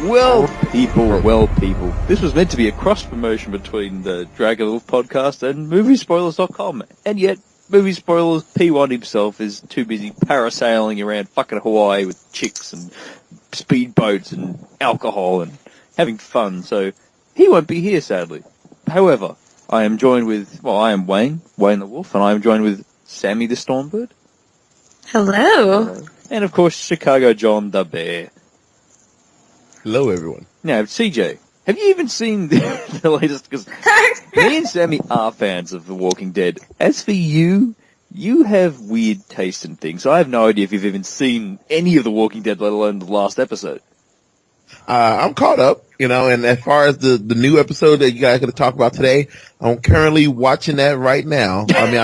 Well, people. This was meant to be a cross-promotion between the Dragon Wolf podcast and Moviespoilers.com, and yet Movie Spoilers P1 himself is too busy parasailing around fucking Hawaii with chicks and speedboats and alcohol and having fun, so he won't be here, sadly. However, I am joined with, I am Wayne the Wolf, and I am joined with Sammy the Stormbird. Hello. And of course, ChicagoJon TheBear. Hello, everyone. Now, CJ, have you even seen the latest? Because me and Sammy are fans of The Walking Dead. As for you, you have weird taste in things. So I have no idea if you've even seen any of The Walking Dead, let alone the last episode. I'm caught up, and as far as the new episode that you guys are going to talk about today, I'm currently watching that right now. I mean,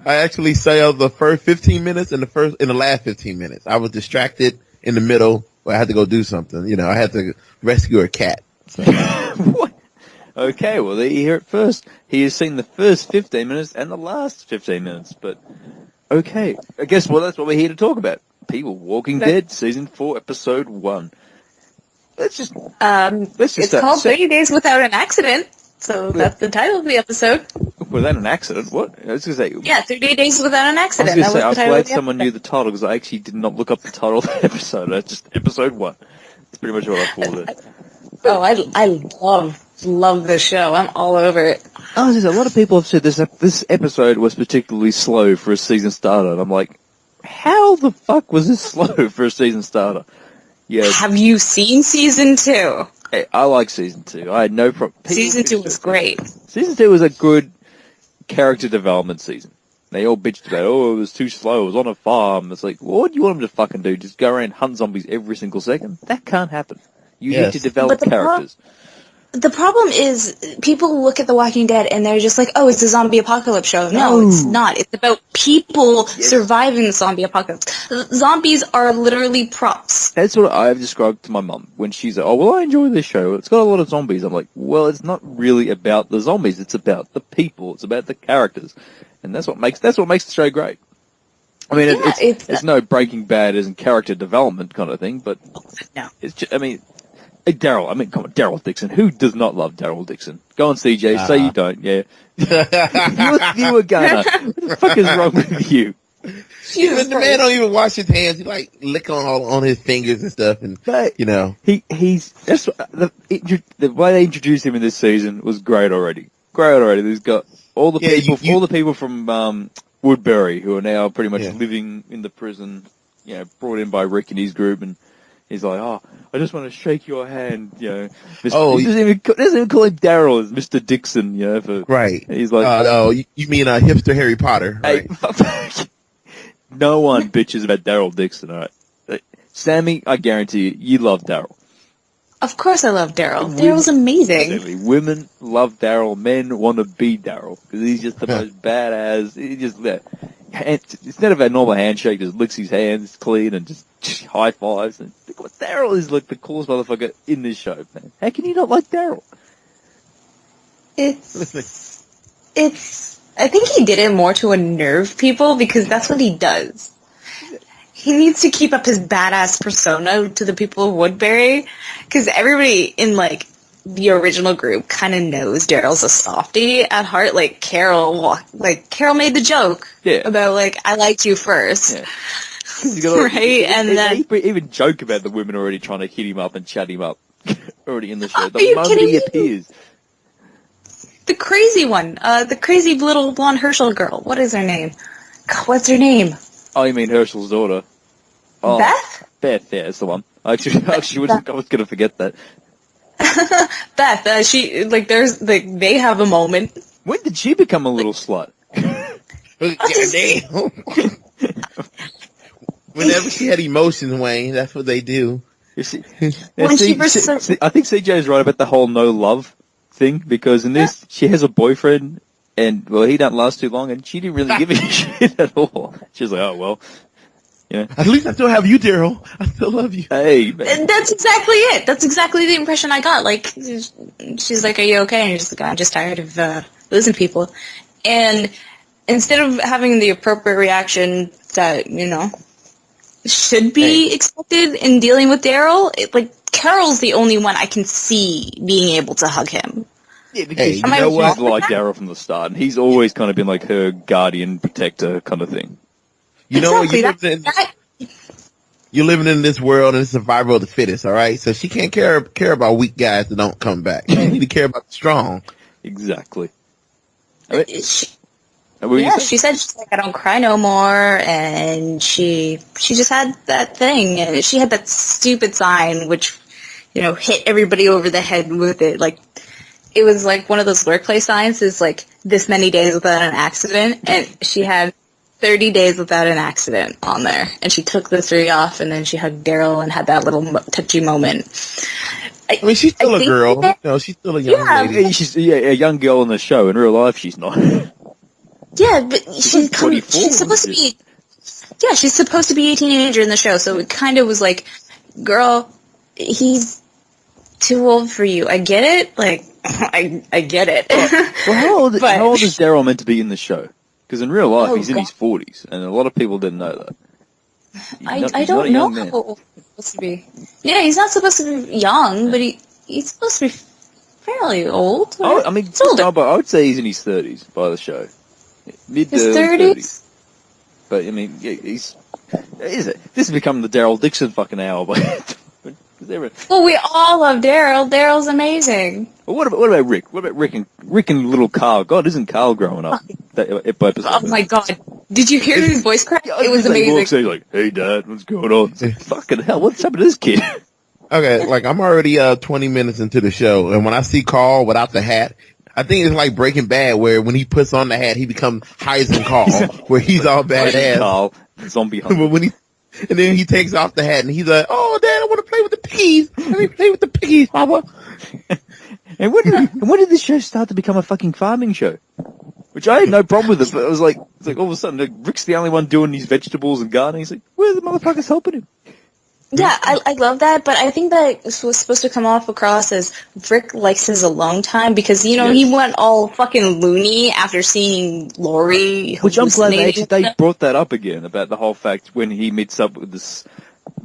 I actually saw the first 15 minutes and the last 15 minutes. I was distracted in the middle where I had to go do something. I had to rescue a cat. So. What? Okay, well, there you hear it first. He has seen the first 15 minutes and the last 15 minutes, but okay. I guess, that's what we're here to talk about. People, Walking Dead, Season 4, Episode 1. It's called 30 Days Without an Accident, so that's the title of the episode. Without an accident? What? I was going to say... Yeah, 30 Days Without an Accident. I was glad someone knew the title, because I actually did not look up the title of the episode. That's just Episode 1. That's pretty much what I called it. Oh, I love this show. I'm all over it. A lot of people have said this episode was particularly slow for a season starter, and I'm like, how the fuck was this slow for a season starter? Yeah. Have you seen Season 2? Hey, I like Season 2. I had no problem. Season 2 was great. Season 2 was a good character development season. They all bitched about, it was too slow, it was on a farm. It's like, what do you want them to fucking do? Just go around and hunt zombies every single second? That can't happen. You need to develop characters. The problem is, people look at The Walking Dead and they're just like, oh, it's a zombie apocalypse show. No, it's not. It's about people surviving the zombie apocalypse. Zombies are literally props. That's what I've described to my mum when she's like, I enjoy this show. It's got a lot of zombies. I'm like, well, it's not really about the zombies. It's about the people. It's about the characters. And that's what makes the show great. I mean, it's no Breaking Bad isn't character development kind of thing, but no. It's just, come on, Daryl Dixon. Who does not love Daryl Dixon? Go on, CJ. Say you don't. Yeah. you were gonna. What the fuck is wrong with you? The man don't even wash his hands. He lick on his fingers and stuff, and he's the way they introduced him in this season was great already. He's got all the people from Woodbury who are now pretty much living in the prison. Brought in by Rick and his group, and he's like, I just want to shake your hand, He doesn't even call him Daryl, it's Mr. Dixon, Right. He's like, you mean hipster Harry Potter, right? Hey, no one bitches about Daryl Dixon, alright? Sammy, I guarantee you love Daryl. Of course I love Daryl. Daryl's amazing. Exactly. Women love Daryl, men want to be Daryl, because he's just the most badass, he's just there. Instead of a normal handshake, just licks his hands clean and just high fives. And Daryl is like the coolest motherfucker in this show, man. How can you not like Daryl? I think he did it more to unnerve people because that's what he does. He needs to keep up his badass persona to the people of Woodbury because everybody in the original group kind of knows Daryl's a softie at heart. Carol made the joke about I liked you first, right? And then he even joke about the women already trying to hit him up and chat him up already in the show. Are you kidding me? Appears. The crazy one, the crazy little blonde Herschel girl. What is her name? God, what's her name? Oh, you mean Herschel's daughter? Oh, Beth? Beth, yeah, that's the one. I was going to forget that. Beth, they have a moment. When did she become a little slut? Whenever she had emotions, Wayne, that's what they do. I think CJ is right about the whole no love thing, because in this, she has a boyfriend, and, he doesn't last too long, and she didn't really give a shit at all. She's like, oh, well... Yeah. At least I still have you, Daryl. I still love you. Hey, man. And that's exactly it. That's exactly the impression I got. She's like, are you okay? And you're just like, I'm just tired of losing people. And instead of having the appropriate reaction that, should be expected in dealing with Daryl. Like, Carol's the only one I can see being able to hug him. Yeah, because Hey, she's you know what? like Daryl from the start, and he's always kind of been like her guardian, protector kind of thing. You know what? Exactly. You're living in this world and it's survival of the fittest, all right? So she can't care about weak guys that don't come back. She need to care about the strong. Exactly. She said she's like, I don't cry no more, and she just had that thing, and she had that stupid sign which, hit everybody over the head with it. Like, it was like one of those workplace signs is like this many days without an accident, and she had 30 days without an accident on there, and she took the 3 off, and then she hugged Daryl and had that little touchy moment. I mean, she's still a girl. She's still a young lady. She's a young girl in the show. In real life, she's not. Yeah, but she's supposed to be. Yeah, she's supposed to be a teenager in the show, so it kind of was like, girl, he's too old for you. I get it. Like, I get it. Well, how old is Daryl meant to be in the show? Because in real life, he's in his 40s, and a lot of people didn't know that. I don't know how old he's supposed to be. Yeah, he's not supposed to be young, but he's supposed to be fairly old. Right? I mean, but I would say he's in his 30s by the show. Mid to early 30s. But, I mean, yeah, this has become the Daryl Dixon fucking hour. Well, we all love Daryl. Daryl's amazing. Well, what about Rick? What about Rick and little Carl? God, isn't Carl growing up? Oh my God! Did you hear his voice crack? It was amazing. He's like, "Hey, Dad, what's going on?" Like, fucking hell, what's up with this kid? Okay, like I'm already 20 minutes into the show, and when I see Carl without the hat, I think it's like Breaking Bad, where when he puts on the hat, he becomes Heisen Carl, where he's all badass. Carl, zombie hunter. But and then he takes off the hat, and he's like, "Oh, Dad, I want to play with the piggies. Let me play with the piggies, Papa." And when did this show start to become a fucking farming show? Which I had no problem with it, but it was like all of a sudden, Rick's the only one doing these vegetables and gardening. He's like, where are the motherfuckers helping him? Yeah, I love that, but I think that it was supposed to come across as Rick likes his alone time because, he went all fucking loony after seeing Lori. Which I'm glad they brought that up again about the whole fact when he meets up with this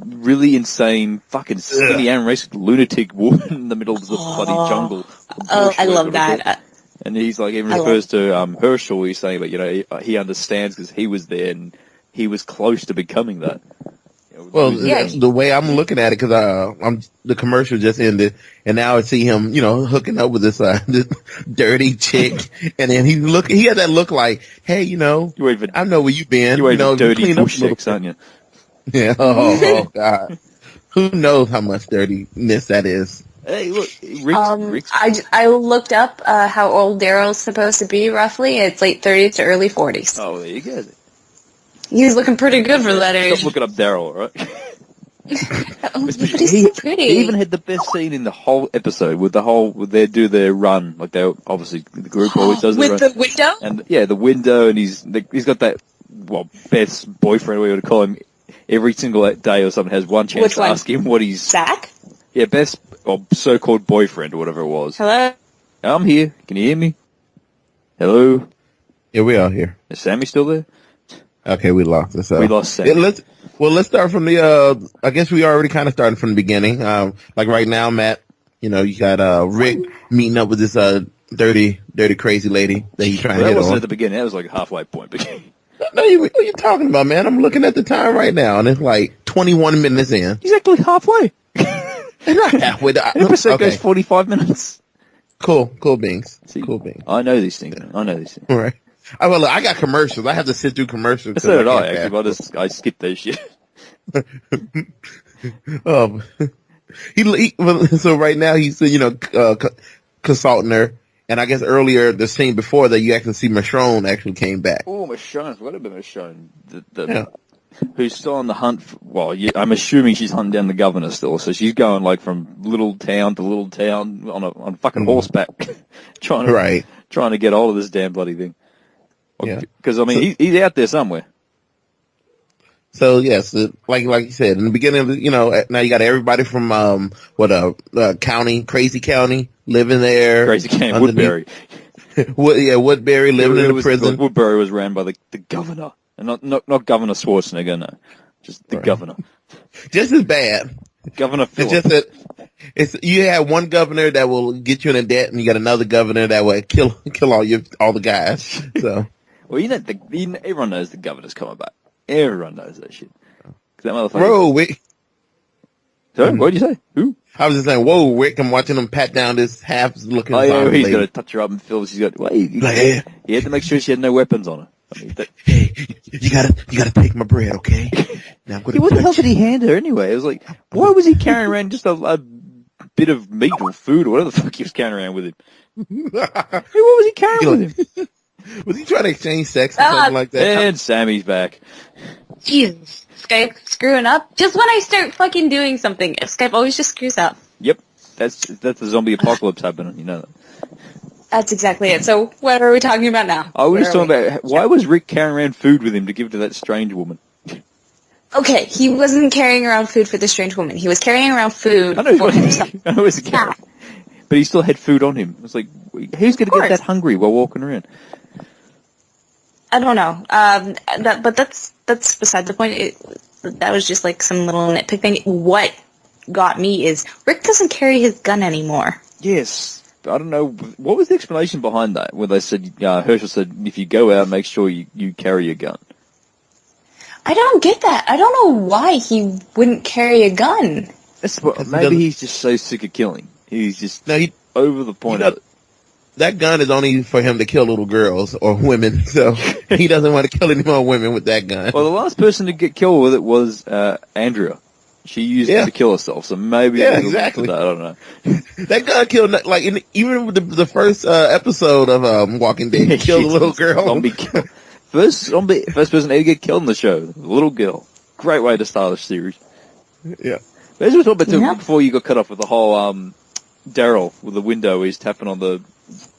really insane, fucking skinny anorexic lunatic woman in the middle of the bloody jungle. Oh, I love that. And he's like, even refers to Herschel, he's saying that, he understands because he was there and he was close to becoming that. Well, the way I'm looking at it, because the commercial just ended, and now I see him, hooking up with this dirty chick, and then he had that look like, hey, I know where you've been. You dirty bullshit, aren't you? Yeah. Oh God. Who knows how much dirtiness that is? Hey, look, Rick's. I looked up how old Daryl's supposed to be roughly. It's late 30s to early 40s. Oh, there you go. He's looking pretty good for that age. Stop looking up Daryl, right? But he's so pretty. He even had the best scene in the whole episode with they do their run. Like obviously the group always does with the window. And the window, and he's got that best boyfriend, we would call him. Every single day or something has one chance to ask him what he's... Zach? Yeah, best or so-called boyfriend or whatever it was. Hello? I'm here. Can you hear me? Hello? Yeah, we are here. Is Sammy still there? Okay, we lost this. We lost Sammy. Let's start from the, I guess we already kind of started from the beginning. Like right now, Matt, you got Rick meeting up with this dirty, crazy lady that he's trying to hit on. That wasn't at the beginning. That was like a halfway point. No, what are you talking about, man? I'm looking at the time right now, and it's like 21 minutes in. Exactly halfway. It's not halfway. The episode goes 45 minutes. Cool beans. Cool beans. I know these things. All right. Well, look, I got commercials. I have to sit through commercials. So did I, actually. I skipped those shit. So right now he's, consulting her. And I guess earlier, the scene before that, you actually see Michonne actually came back. Oh, Michonne. What about Michonne? Who's still on the hunt I'm assuming she's hunting down the governor still. So she's going like from little town to little town on fucking horseback, trying to get hold of this damn bloody thing. Yeah. Because, he's out there somewhere. So, yes, like you said, in the beginning, now you got everybody from, county, Crazy County, living there. Crazy County, Woodbury. Woodbury, living in the prison. Woodbury was ran by the governor. And not Governor Schwarzenegger, no. Just the governor. Just as bad. Governor Philip. It's just that you have one governor that will get you in a debt, and you got another governor that will kill all the guys. So, well, everyone knows the governor's coming back. Everyone knows that shit. That motherfucker. Bro, Rick. Sorry, what did you say? Who? I was just saying, whoa, Rick! I'm watching him pat down this half-looking. Oh yeah, he's lady. got to touch her up and feel. She's got. Well, he had to make sure she had no weapons on her. I mean, hey, you gotta take my bread, okay? Now I'm gonna what the hell did he hand her anyway? It was like, why was he carrying around just a bit of meat or food or whatever the fuck he was carrying around with him? Hey, what was he carrying with him? Was he trying to exchange sex or something like that? And Sammy's back. Jesus, Skype screwing up. Just when I start fucking doing something, Skype always just screws up. Yep, that's the zombie apocalypse happening. You know that. That's exactly it. So what are we talking about now? I was just talking about why was Rick carrying around food with him to give to that strange woman? Okay, he wasn't carrying around food for the strange woman. He was carrying around food for himself. I know he's carrying, but he still had food on him. It's like, who's going to get that hungry while walking around? I don't know. But that's beside the point. That was just like some little nitpick thing. What got me is Rick doesn't carry his gun anymore. Yes. I don't know. What was the explanation behind that? Where they said, Herschel said, if you go out, make sure you carry your gun. I don't get that. I don't know why he wouldn't carry a gun. Maybe he's just so sick of killing. He's just over the point of it. That gun is only for him to kill little girls or women, so he doesn't want to kill any more women with that gun. Well, the last person to get killed with it was Andrea. She used it to kill herself, so maybe exactly. That, I don't know. That gun killed, like, even with the first episode of Walking Dead, he killed a little girl. Zombie kill. First person to ever get killed in the show, a little girl. Great way to start a series. Yeah. There's what about before you got cut off with the whole Daryl with the window where he's tapping on the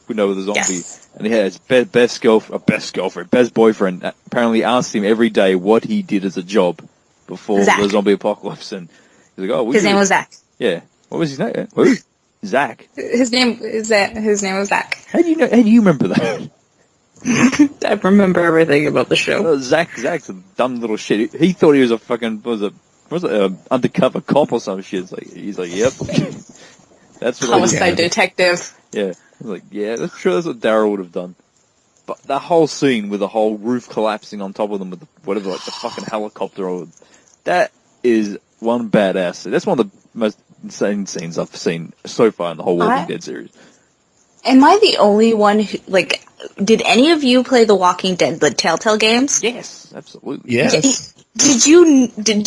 window with the zombie, and he has best boyfriend apparently asked him every day what he did as a job before the zombie apocalypse, and he's like, "Oh, his name was Zach." Yeah, what was his name? Who? Zach. His name was Zach. How do you know? How do you remember that? I remember everything about the show. Well, Zach's a dumb little shit. He thought he was a fucking undercover cop or some shit. He's like, yep. That's what homicide detective. Yeah. I was like, yeah, that's sure that's what Daryl would have done. But that whole scene with the whole roof collapsing on top of them with the fucking helicopter, that is one badass. That's one of the most insane scenes I've seen so far in the whole Walking Dead series. Am I the only one who, did any of you play the Walking Dead, the Telltale games? Yes, absolutely. Yes. Did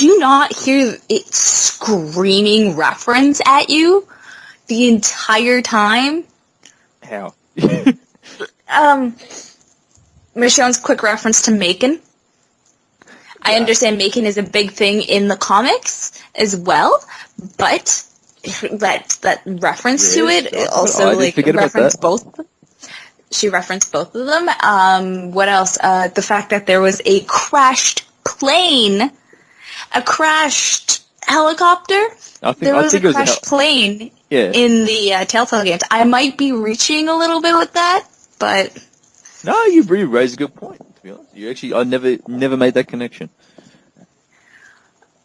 you not hear it screaming reference at you the entire time? How? Michonne's quick reference to Macon. I understand Macon is a big thing in the comics as well, but that reference to it also referenced both of them. She referenced both of them. What else? The fact that there was a crashed plane, a crashed helicopter. There was a crashed plane in the Telltale games. I might be reaching a little bit with that, but no, you really raised a good point. To be honest, I never made that connection.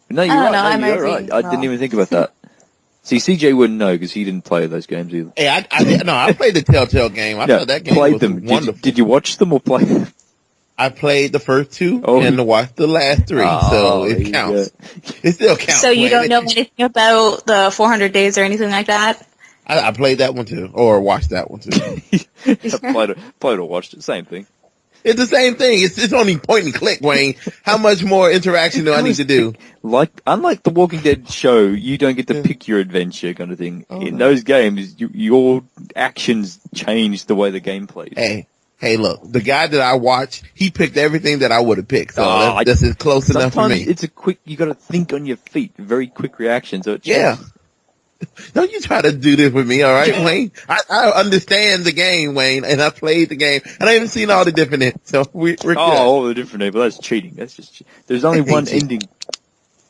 No, you're right. You're right. I didn't even think about that. See, CJ wouldn't know because he didn't play those games either. Hey, I played the Telltale game. I thought that game was wonderful. Did you watch them or play them? I played the first two and watched the last three, so it counts. It still counts. So you don't know anything about the 400 Days or anything like that? I played that one too, or watched that one too. I played or watched it. Same thing. It's the same thing. It's only point and click, Wayne. How much more interaction do I need to do? Unlike the Walking Dead show, you don't get to pick your adventure kind of thing. In those games, your actions change the way the game plays. Hey, look, the guy that I watched, he picked everything that I would have picked. So that's close enough for me. It's you got to think on your feet. Very quick reaction. So Don't you try to do this with me, all right, Wayne? I understand the game, Wayne, and I played the game, and I haven't seen all the different ends, so we're good. All the different ends, but that's cheating. That's just there's only one ending.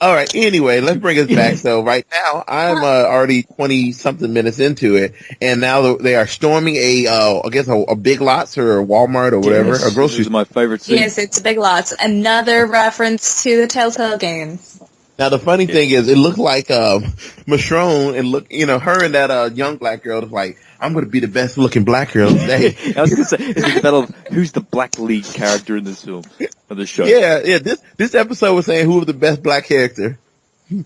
All right. Anyway, let's bring us back. So right now, I'm already 20-something minutes into it, and now they are storming a Big Lots or a Walmart or whatever, a grocery. This is my favorite scene. Yes, it's Big Lots. Another reference to the Telltale games. Now the funny thing is, it looked like Michonne, and her and that young black girl was like, I'm going to be the best looking black girl today. I was going to say, it's the battle of who's the black lead character in this film, of the show. Yeah. This episode was saying who was the best black character. Well,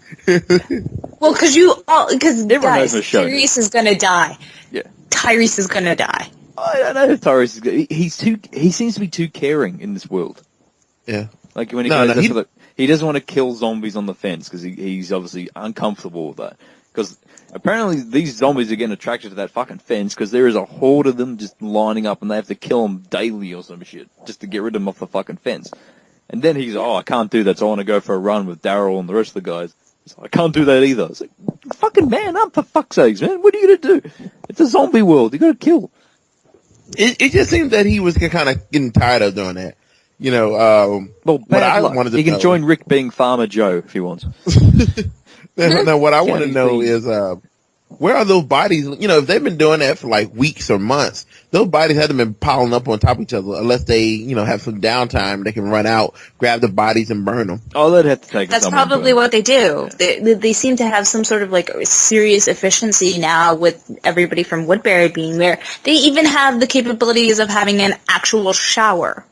because guys, Tyrese is going to die. Yeah. Tyrese is going to die. I know Tyrese is good. He seems to be too caring in this world. Yeah. Like when he doesn't want to kill zombies on the fence because he's obviously uncomfortable with that. Because apparently these zombies are getting attracted to that fucking fence because there is a horde of them just lining up and they have to kill them daily or some shit just to get rid of them off the fucking fence. And then he's I can't do that, so I want to go for a run with Daryl and the rest of the guys. He's like, I can't do that either. It's like, fucking man up for fuck's sakes, man. What are you going to do? It's a zombie world. You got to kill. It just seems that he was kind of getting tired of doing that. You know, what I wanted to know. He can join Rick being Farmer Joe if he wants. Now, what I want to know is, where are those bodies? You know, if they've been doing that for like weeks or months, those bodies haven't been piling up on top of each other unless they, have some downtime. They can run out, grab the bodies, and burn them. Oh, they'd have to take. That's probably what they do. Yeah. They seem to have some sort of like serious efficiency now with everybody from Woodbury being there. They even have the capabilities of having an actual shower.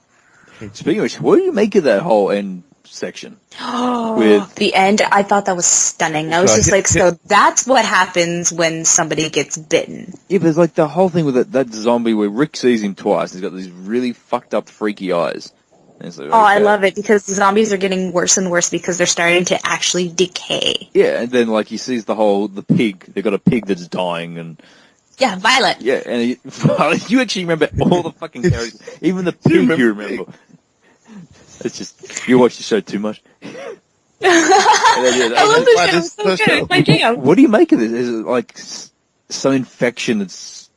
Speaking of which, what do you make of that whole end section? With the end, I thought that was stunning. I was just like, so that's what happens when somebody gets bitten. Yeah, but it's like the whole thing with that zombie where Rick sees him twice. He's got these really fucked up, freaky eyes. And like, I love it because the zombies are getting worse and worse because they're starting to actually decay. Yeah, and then like he sees the pig. They've got a pig that's dying and... Yeah, Violet. Yeah, and you actually remember all the fucking characters. Even the pig you remember. It's just, you watch the show too much. I love this show. It's so good. It's my jam. What do you make of this? Is it like some infection that's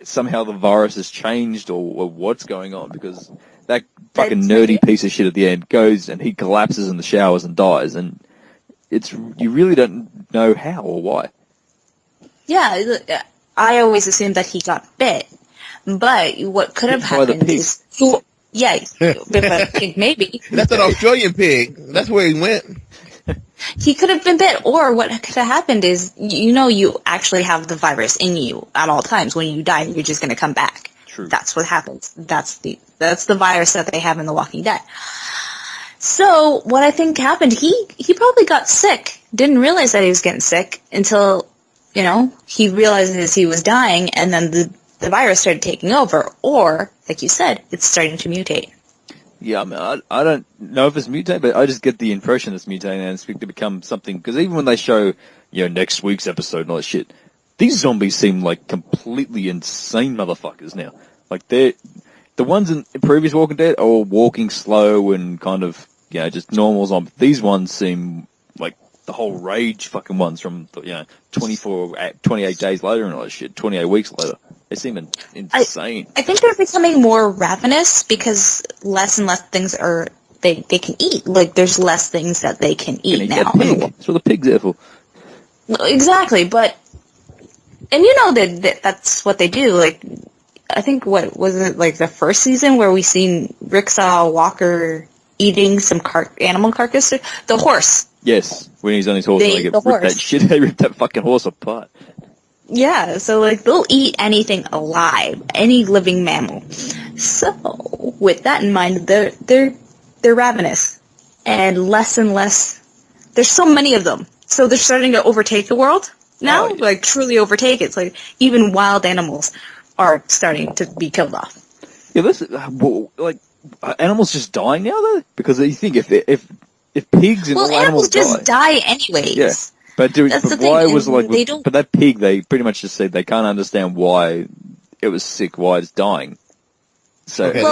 somehow the virus has changed or what's going on? Because that fucking nerdy piece of shit at the end goes and he collapses in the showers and dies, and you really don't know how or why. Yeah, I always assumed that he got bit, but what could have happened is... Yeah, with a pig, maybe. That's an Australian pig. That's where he went. He could have been bit, or what could have happened is, you actually have the virus in you at all times. When you die, you're just going to come back. True. That's what happens. That's the virus that they have in The Walking Dead. So, what I think happened, he probably got sick. Didn't realize that he was getting sick until, he realizes he was dying, and then the virus started taking over, or, like you said, it's starting to mutate. Yeah, I mean, I don't know if it's mutated, but I just get the impression it's mutating and it's going to become something, because even when they show, next week's episode and all that shit, these zombies seem like completely insane motherfuckers now. Like, the ones in previous Walking Dead are all walking slow and kind of, just normal zombies. These ones seem like the whole rage fucking ones from, 28 days later and all that shit, 28 weeks later. They seem insane. I think they're becoming more ravenous because less and less things they can eat. Like, there's less things that they can eat now. That's what the pig's there for. Exactly, but... And that's what they do. Like, I think, what was it, like the first season where we seen Rick saw Walker eating some animal carcass? The horse. Yes, when he's on his horse, they rip that fucking horse apart. Yeah, so they'll eat anything alive, any living mammal. So, with that in mind, they're ravenous, and less. There's so many of them, so they're starting to overtake the world now. Like, truly overtake it. It's like even wild animals are starting to be killed off. Yeah, animals just dying now though, because you think if pigs and all animals just die anyways. Yeah. But why was but that pig, they pretty much just said they can't understand why it was sick, why it's dying. So, okay.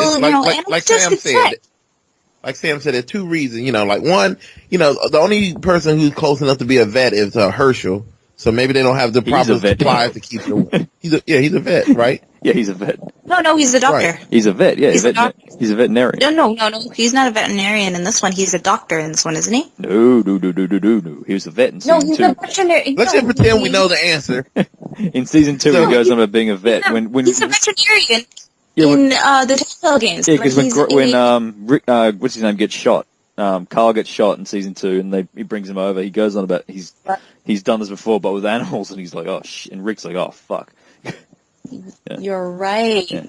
Like Sam said, there's two reasons, one, the only person who's close enough to be a vet is Herschel. So maybe they don't have the proper supplies to keep the, he's a vet, right? Yeah, he's a vet. No, he's a doctor. Right. He's a vet, yeah. He's a doctor. He's a veterinarian. No. He's not a veterinarian in this one. He's a doctor in this one, isn't he? No. He was a vet in season 2. He's a veterinarian. Let's just pretend we know the answer. In season 2, he goes on about being a vet. He's a veterinarian Yeah, in the Telltale games. Yeah, because when Rick, what's his name, gets shot, Carl gets shot in season 2, and he brings him over. He goes on about he's done this before, but with animals, and he's like, oh shit, and Rick's like, oh fuck. Yeah. You're right. Yeah.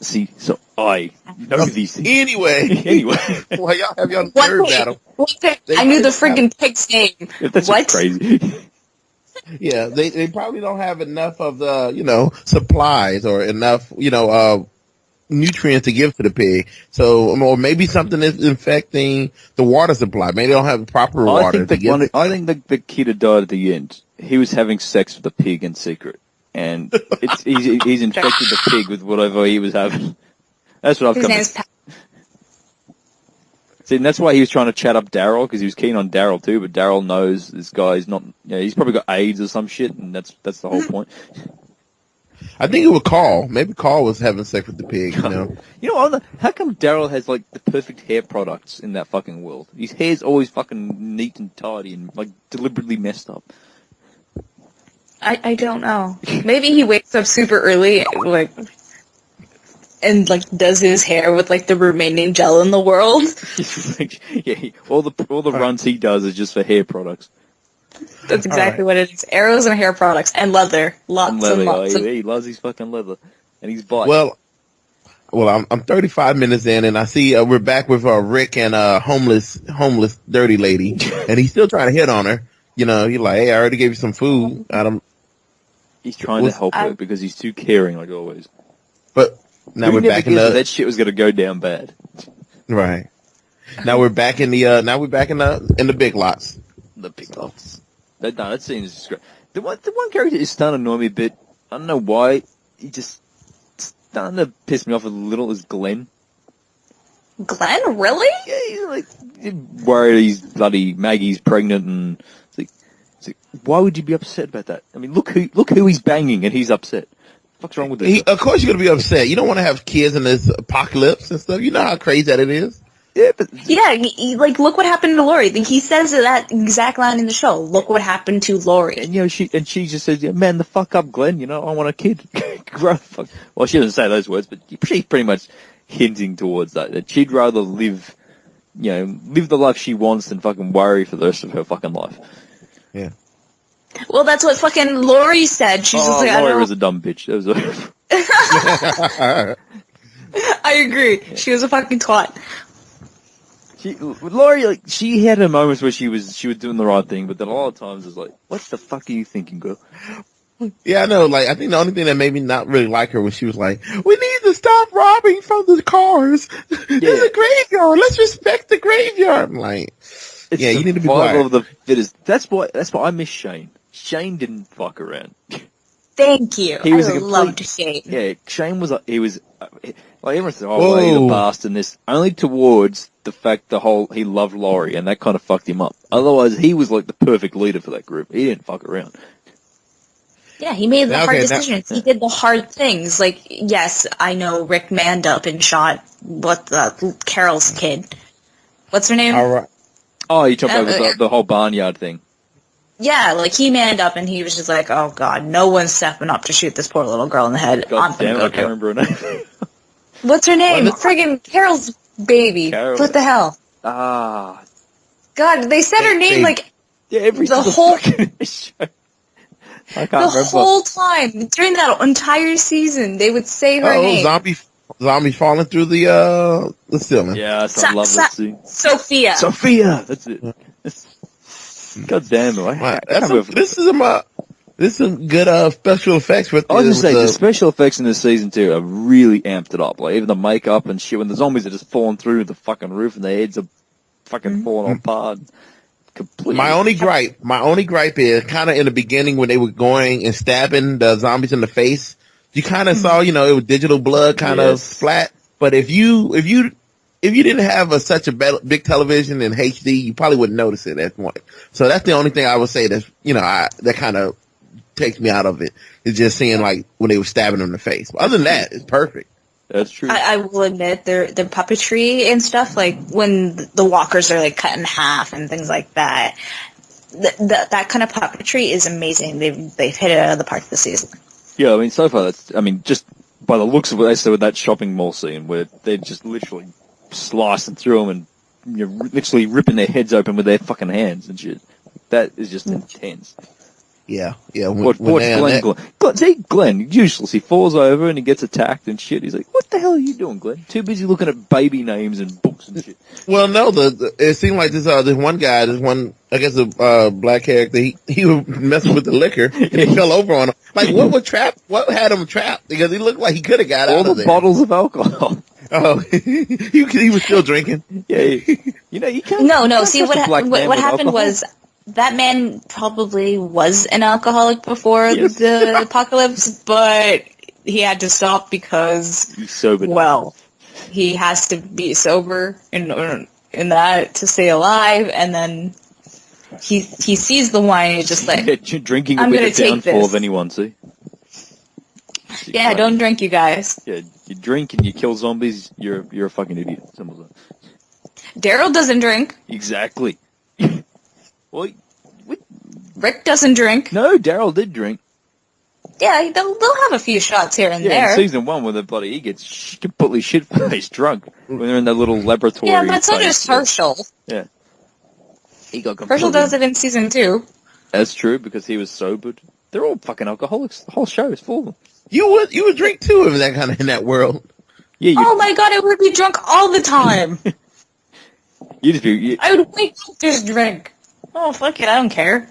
See, so I know these things. Anyway. Well, y'all have your third battle. I knew the friggin' pig's name. That's what? Crazy. Yeah, they probably don't have enough of the, supplies or enough, nutrients to give to the pig. So, or maybe something is infecting the water supply. Maybe they don't have proper water. I think the kid who died at the end, he was having sex with the pig in secret. And he's infected the pig with whatever he was having. That's what I've come to. See, and that's why he was trying to chat up Daryl, because he was keen on Daryl too, but Daryl knows this guy's not, he's probably got AIDS or some shit, and that's the whole point. I think it was Carl. Maybe Carl was having sex with the pig, How come Daryl has, like, the perfect hair products in that fucking world? His hair's always fucking neat and tidy and, like, deliberately messed up. I don't know. Maybe he wakes up super early, and does his hair with the remaining gel in the world. All the runs he does is just for hair products. That's exactly what it is. Arrows and hair products and leather, lots and lots. He loves his fucking leather and his bike. Well, I'm 35 minutes in, and I see we're back with Rick and homeless dirty lady, and he's still trying to hit on her. He's like, hey, I already gave you some food. He's trying to help her because he's too caring, like always. But now we're back in that shit was going to go down bad. Right. Now we're back in the in the big lots. The big lots. That scene is just great. The one character is starting to annoy me a bit. I don't know why. He just starting to piss me off a little. Is Glenn? Glenn, really? Yeah, he's worried he's bloody Maggie's pregnant, and it's like, why would you be upset about that? I mean, look who he's banging, and he's upset. What's wrong with this? Of course you're gonna be upset. You don't want to have kids in this apocalypse and stuff. You know how crazy that it is. Yeah, but look what happened to Lori. He says that exact line in the show. Look what happened to Lori. And she just says, "Man, the fuck up, Glenn. I want a kid. Grow the fuck." Well, she doesn't say those words, but she's pretty much hinting towards that she'd rather live the life she wants than fucking worry for the rest of her fucking life. Yeah. Well, that's what fucking Lori said. She's just like, Lori was a dumb bitch. I agree. She was a fucking twat. Lori, she had her moments where she was doing the right thing, but then a lot of times it's like, what the fuck are you thinking, girl? Yeah, I know. I think the only thing that made me not really like her was she was like, we need to stop robbing from the cars. There's a graveyard. Let's respect the graveyard. I'm like, you need to be quiet. Of the fittest. That's why I miss Shane. Shane didn't fuck around. Thank you. I loved Shane. Yeah, Shane was everyone said, well, he's a bastard and this. Only towards the fact he loved Laurie, and that kind of fucked him up. Otherwise, he was the perfect leader for that group. He didn't fuck around. Yeah, he made the hard decisions. He did the hard things. Yes, I know Rick manned up and shot Carol's kid. What's her name? All right. Oh, you talking about the whole barnyard thing. Yeah, he manned up and he was just like, oh god, no one's stepping up to shoot this poor little girl in the head. God damn it, I can't remember her name. What's her name? Friggin' Carol's baby. Carol. What the hell? Ah. God, they said her name the whole show. I can't remember. The whole time during that entire season, they would say her name. Zombie falling through the ceiling. Yeah, I love that scene. Sophia. That's it. God damn it! This is some good special effects. I was gonna say the special effects in this season too have really amped it up. Even the makeup and shit when the zombies are just falling through the fucking roof and their heads are fucking falling apart. Completely. My only gripe is kind of in the beginning when they were going and stabbing the zombies in the face. You kind of saw, it was digital blood kind of flat. But if you didn't have such a big television in HD, you probably wouldn't notice it at that point. So that's the only thing I would say that, that kind of takes me out of it. It's just seeing like when they were stabbing him in the face. But other than that, it's perfect. That's true. I will admit, their puppetry and stuff, like when the walkers are like cut in half and things like that, that kind of puppetry is amazing. They've hit it out of the park this season. Yeah, I mean, so far, just by the looks of what they said with that shopping mall scene, where they're just literally slicing through them and literally ripping their heads open with their fucking hands and shit. That is just intense. Yeah. Watch Glenn. See, Glenn, useless. He falls over and he gets attacked and shit. He's like, what the hell are you doing, Glenn? Too busy looking at baby names and books and shit. Well, no, it seemed like this one guy, I guess a black character, he was messing with the liquor and he fell over on him. Like, what had him trapped? Because he looked like he could have got out of there. All the bottles of alcohol. Oh, he was still drinking. Yeah, you can't. No. See, what happened was that man probably was an alcoholic before the apocalypse, but he had to stop because he's sober. Well, he has to be sober in that to stay alive, and then he sees the wine and he's just like, drinking will be the downfall of anyone. See. Yeah, don't drink, you guys. Yeah, you drink and you kill zombies. You're a fucking idiot. Simple as that. Daryl doesn't drink. Exactly. Well, Rick doesn't drink. No, Daryl did drink. Yeah, they'll have a few shots here and there. In season 1, when he gets completely shit-faced drunk when they're in that little laboratory. Yeah, but so does Herschel. Yeah. He got Herschel does it in season 2. That's true, because he was sobered. They're all fucking alcoholics. The whole show is full of them. You would drink too in that world. Yeah. Oh my god, I would be drunk all the time. I would wake up just drink. Oh fuck it, I don't care.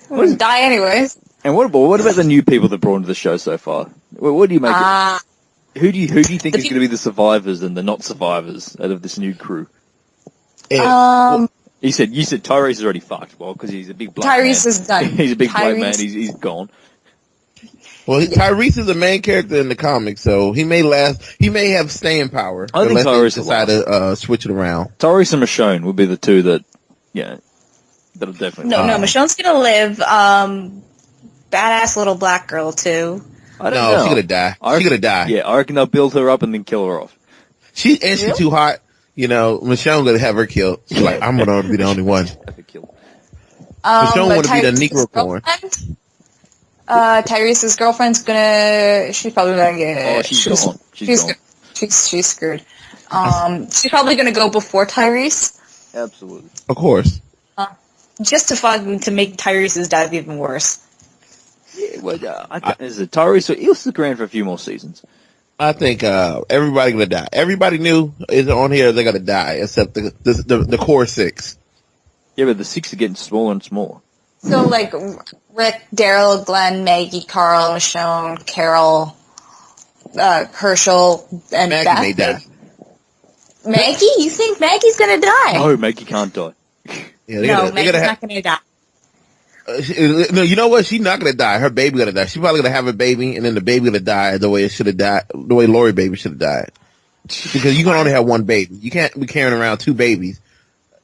I would die anyways. And what about the new people that brought into the show so far? What do you make it? Who do you think is going to be the survivors and the not survivors out of this new crew? You said Tyrese is already fucked. Well, because he's a big black man. Tyrese is done. He's a big black man. He's gone. Well, Tyrese is the main character in the comics, so he may last. He may have staying power. I think Tyrese decide to switch it around. Tyrese and Michonne would be the two that, that'll definitely. No, Michonne's gonna live. Badass little black girl too. I don't know. She's gonna die. She's gonna die. Yeah, I reckon they'll build her up and then kill her off. She's too hot. Michonne gonna have her killed. She's like, I'm gonna be the only one. Michonne want to be the Negro porn. Tyrese's girlfriend's she's probably gonna get. Oh, she's gone. She's screwed. She's probably gonna go before Tyrese. Absolutely. Of course. Just to make Tyrese's death even worse. Yeah, well, is it Tyrese? He'll stick around for a few more seasons. I think everybody gonna die. Everybody new is on here. They're gonna die, except the core 6. Yeah, but the 6 are getting smaller and smaller. So, like, Rick, Daryl, Glenn, Maggie, Carl, Michonne, Carol, Herschel, and Maggie Beth. may die. Maggie? You think Maggie's gonna die? No, Maggie can't die. Yeah, Maggie's not gonna die. No, you know what? She's not gonna die. Her baby gonna die. She's probably gonna have a baby, and then the baby gonna die the way it should have died. The way Lori baby should have died. Because you can only have one baby. You can't be carrying around 2 babies.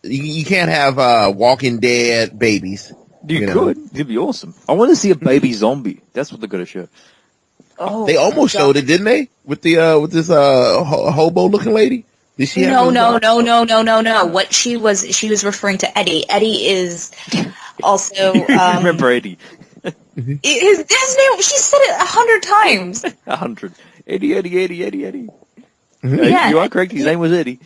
You can't have Walking Dead babies. You could. It'd be awesome. I want to see a baby zombie. That's what they're gonna show. Oh, they almost showed it, didn't they? With this hobo looking lady. Did she? No. What she was referring to Eddie. Eddie is also. Remember Eddie? His name. She said it 100 times. 100. Eddie. Mm-hmm. Yeah. You are correct. His name was Eddie.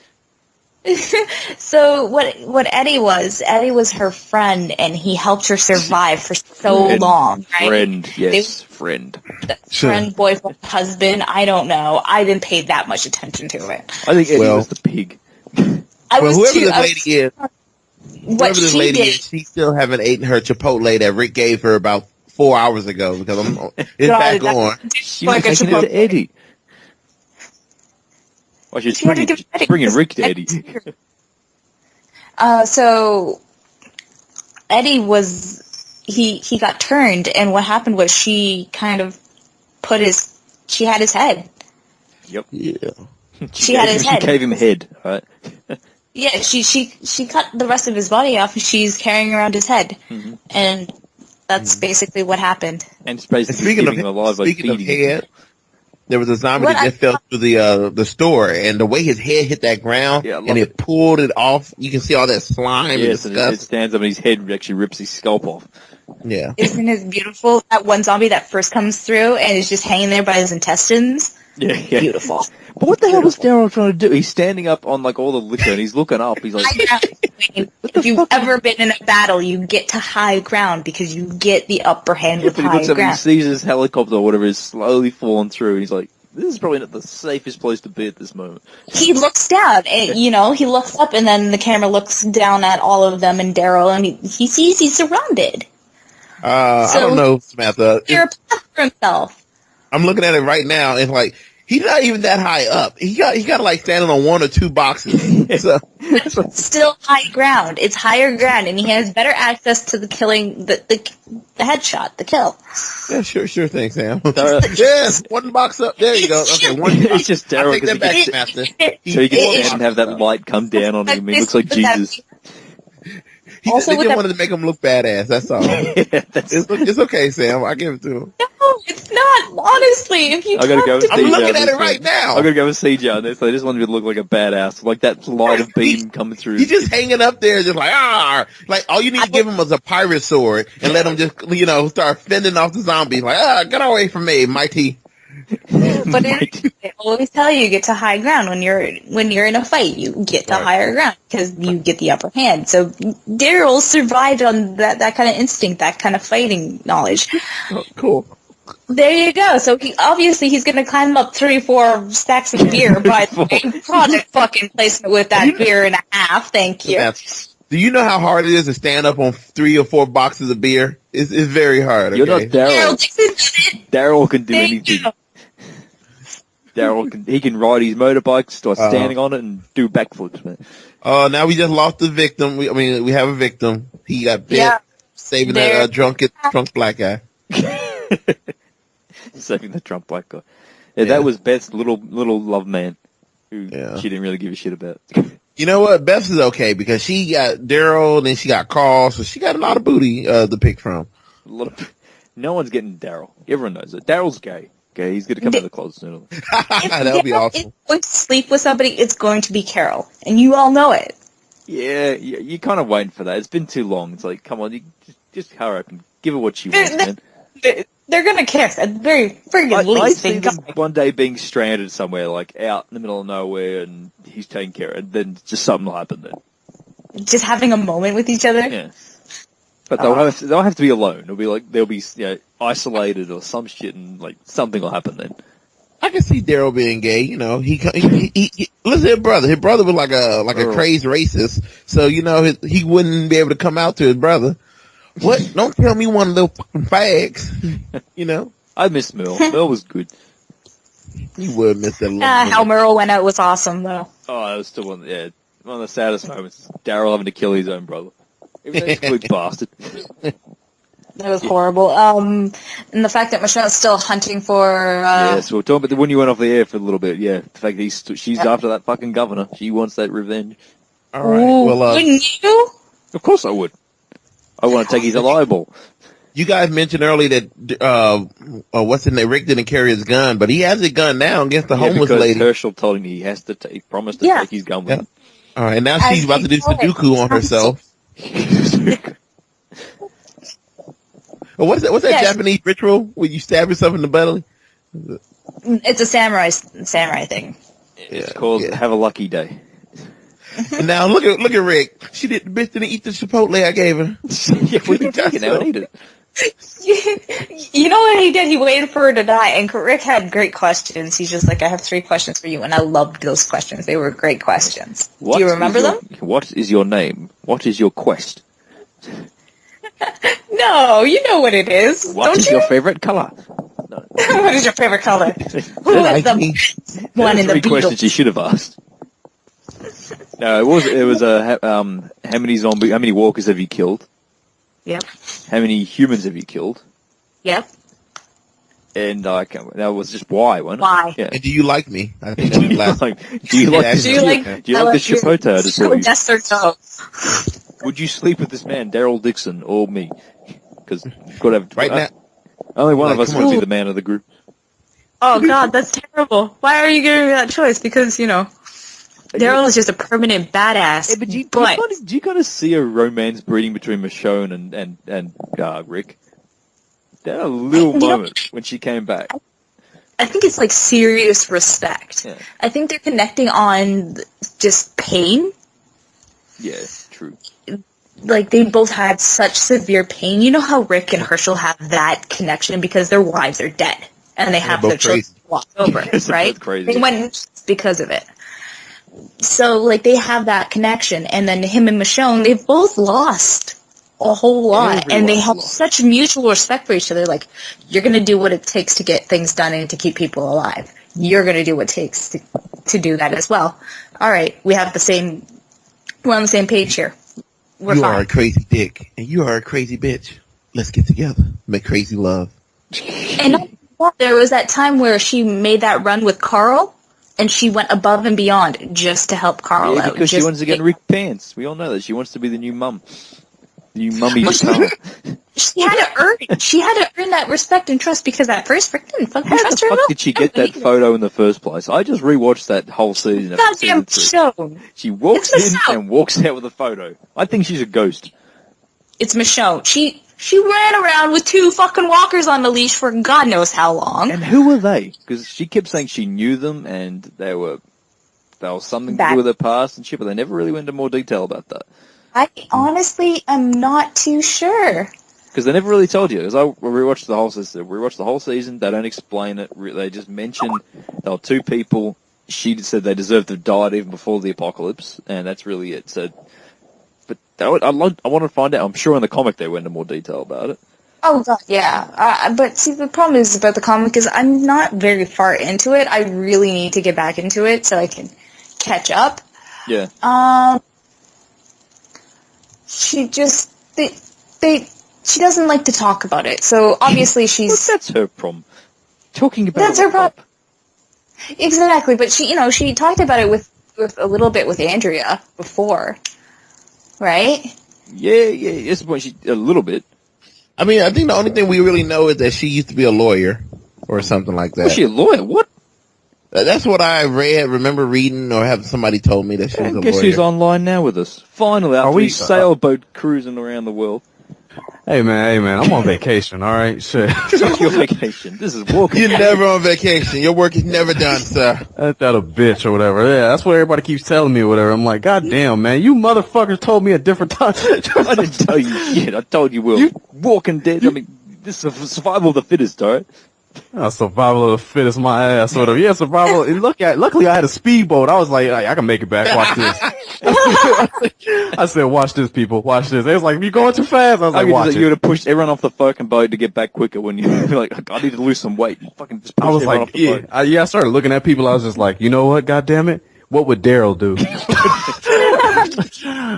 So what Eddie was her friend, and he helped her survive for so long, right? Friend. Friend, boyfriend, husband, I don't know. I didn't pay that much attention to it. I think Eddie was the pig. Whoever this lady is, she still haven't eaten her Chipotle that Rick gave her about 4 hours ago, because it's back on. She was taking it to Eddie. Well, she's bringing Rick to Eddie. So Eddie he got turned, and what happened was she kind of she had his head. Yep. Yeah. She had his head. She gave him head, right? Yeah, she cut the rest of his body off, and she's carrying around his head. Mm-hmm. And That's basically what happened. And it's basically keeping him alive by speaking of feeding head, there was a zombie that just fell through the store, and the way his head hit that ground, and it pulled it off, you can see all that slime. Yes, and it stands up, and his head actually rips his scalp off. Yeah. Isn't it beautiful? That one zombie that first comes through and is just hanging there by his intestines. Yeah. Beautiful. But what the hell was Daryl trying to do? He's standing up on like all the liquor, and he's looking up. He's like, if you've ever been in a battle, you get to high ground because you get the upper hand with but he high looks up and he ground. sees his helicopter or whatever is slowly falling through. And he's like, this is probably not the safest place to be at this moment. He looks down, and, he looks up, and then the camera looks down at all of them and Daryl, and he sees he's surrounded. I don't know, Samantha. You're a path for himself. I'm looking at it right now, and like, he's not even that high up. He got like standing on one or two boxes. So still high ground. It's higher ground, and he has better access to the killing, the headshot, the kill. Yeah, sure thing, Sam. Yes, one box up. There you go. Okay, one box. It's just Daryl. Take that back, Master. So he can stand and have that light come down on him. He looks like Jesus. They just wanted to make him look badass. That's all. It's okay, Sam. I give it to him. No, it's not. Honestly, if you I'm looking at it right now. I'm gonna go with CJ on this. I just wanted to look like a badass, like that light of beam coming through. He's just hanging up there, just like like all you need to give him is a pirate sword and let him just start fending off the zombies. Like get away from me, mighty. But they always tell you get to high ground when you're in a fight. You get to higher ground because you get the upper hand. So Daryl survived on that kind of instinct, that kind of fighting knowledge. Oh, cool. There you go. So he's going to climb up 3-4 stacks of beer by the product fucking placement with that beer and a half. Thank you. Do you know how hard it is to stand up on 3 or 4 boxes of beer? It's very hard. Okay? You're not Daryl. Daryl can do anything. Daryl can ride his motorbike, start standing on it, and do backflips, man. Now we just lost the victim. We have a victim. He got bit, saving that drunk black guy. Saving the drunk black guy. Yeah, that was Beth's little love man, who she didn't really give a shit about. You know what? Beth's is okay because she got Daryl, then she got Carl, so she got a lot of booty to pick from. No one's getting Daryl. Everyone knows it. Daryl's gay. Okay, he's going to come out of the closet soon. That would be awesome. If going to sleep with somebody, it's going to be Carol, and you all know it. Yeah, you're kind of waiting for that. It's been too long. It's like, come on, just hurry up and give her what she wants, man. They're going to kiss at the very friggin' least. I see them one day being stranded somewhere, like out in the middle of nowhere, and he's taking care of it, and then just something will happen then. Just having a moment with each other? Yeah. But they'll have to be alone. They'll be isolated or some shit, and like something will happen then. I can see Daryl being gay. He listen, his brother. His brother was like a crazed racist, so he wouldn't be able to come out to his brother. What? Don't tell me one of those fucking fags. I miss Merle. Merle was good. You would miss that. How Merle went out was awesome, though. Oh, that was still one of the saddest moments. Daryl having to kill his own brother. He's a good bastard. That was horrible. And the fact that Michelle's still hunting for... Yes, we're talking about when you went off the air for a little bit, yeah. The fact that she's after that fucking governor. She wants that revenge. All right. Well, wouldn't you? Of course I would. I want to take his eyeball. You guys mentioned earlier that, what's his name? Rick didn't carry his gun, but he has a gun now against the homeless lady. Herschel told him he has to promised to take his gun with him. All right, and now she's about to do Sudoku on herself. What's that Japanese ritual where you stab yourself in the belly? It's a samurai thing. It's called Have a Lucky Day. And now look at Rick. The bitch didn't eat the Chipotle I gave her. What are you thinking? Now eat it. You know what he did? He waited for her to die, and Rick had great questions. He's just like, I have 3 questions for you, and I loved those questions. They were great questions. Do you remember them? What is your name? What is your quest? No, you know what it is. What is your favorite color? No. What is your favorite color? Who is the one in the 3 questions you should have asked. No, it was how many walkers have you killed? Yep. How many humans have you killed? Yep. And that was just why, wasn't it? Why? Yeah. And do you like me? I think that's the last. Do you like the Chipotle? So yes or no? Would you sleep with this man, Daryl Dixon, or me? because you've got to have... Right now... Only one of us would be the man of the group. Oh, God, that's terrible. Why are you giving me that choice? Because, Daryl is just a permanent badass. Yeah, but do you kind of see a romance breeding between Michonne and Rick? There had a little moment when she came back. I think it's like serious respect. Yeah. I think they're connecting on just pain. Yeah, true. Like, they both had such severe pain. You know how Rick and Herschel have that connection because their wives are dead and they have their children walked over, right? Crazy. They went because of it. So, like, they have that connection. And then him and Michonne, they've both lost a whole lot. And they have such mutual respect for each other. Like, you're going to do what it takes to get things done and to keep people alive. You're going to do what it takes to do that as well. All right, we're on the same page here. We're fine. You are a crazy dick, and you are a crazy bitch. Let's get together. Make crazy love. And there was that time where she made that run with Carl, and she went above and beyond just to help Carl out. Because she wants to get Rick pants. We all know that. She wants to be the new mum. The new mummy to come. She had to earn that respect and trust because at first Rick didn't fucking trust her. How the fuck did she get that photo in the first place? I just rewatched that whole season. Goddamn show. She walks in and walks out with a photo. I think she's a ghost. It's Michonne. She ran around with 2 fucking walkers on the leash for God knows how long. And who were they? Because she kept saying she knew them and there was something to do with her past and shit, but they never really went into more detail about that. I honestly am not too sure. Because they never really told you. Because I rewatched the whole season. They don't explain it. They just mention there were 2 people. She said they deserved to have died even before the apocalypse, and that's really it. So, but I want to find out. I'm sure in the comic they went into more detail about it. Oh God, yeah. But see, the problem is about the comic is I'm not very far into it. I really need to get back into it so I can catch up. Yeah. She just she doesn't like to talk about it. So obviously she's well, that's her problem. Talking about that's her problem. Exactly, but she talked about it with a little bit with Andrea before, right? Yeah. That's the point. A little bit. I mean, I think the only thing we really know is that she used to be a lawyer or something like that. Was she a lawyer? What? That's what I remember reading or having somebody told me that she was a lawyer. Guess who's online now with us? Finally, after we sailboat cruising around the world. Hey man, I'm on vacation, alright? Shit. It's your vacation. This is walking. You're never on vacation. Your work is never done, sir. Ain't that a bitch or whatever? Yeah, that's what everybody keeps telling me or whatever. I'm like, God damn, man, you motherfuckers told me a different time. I didn't tell you shit. I told you we're walking dead. I mean, this is survival of the fittest, alright? Survival of the fittest, my ass, sort of. Yeah, survival. Luckily, I had a speedboat. I was like, I can make it back. Watch this. I said, watch this, people. Watch this. They was like, you're going too fast. I was like, watch it. You would have pushed everyone off the fucking boat to get back quicker when you were like, I need to lose some weight. You fucking just pushed everyone off the boat. I started looking at people. I was just like, you know what? God damn it. What would Daryl do?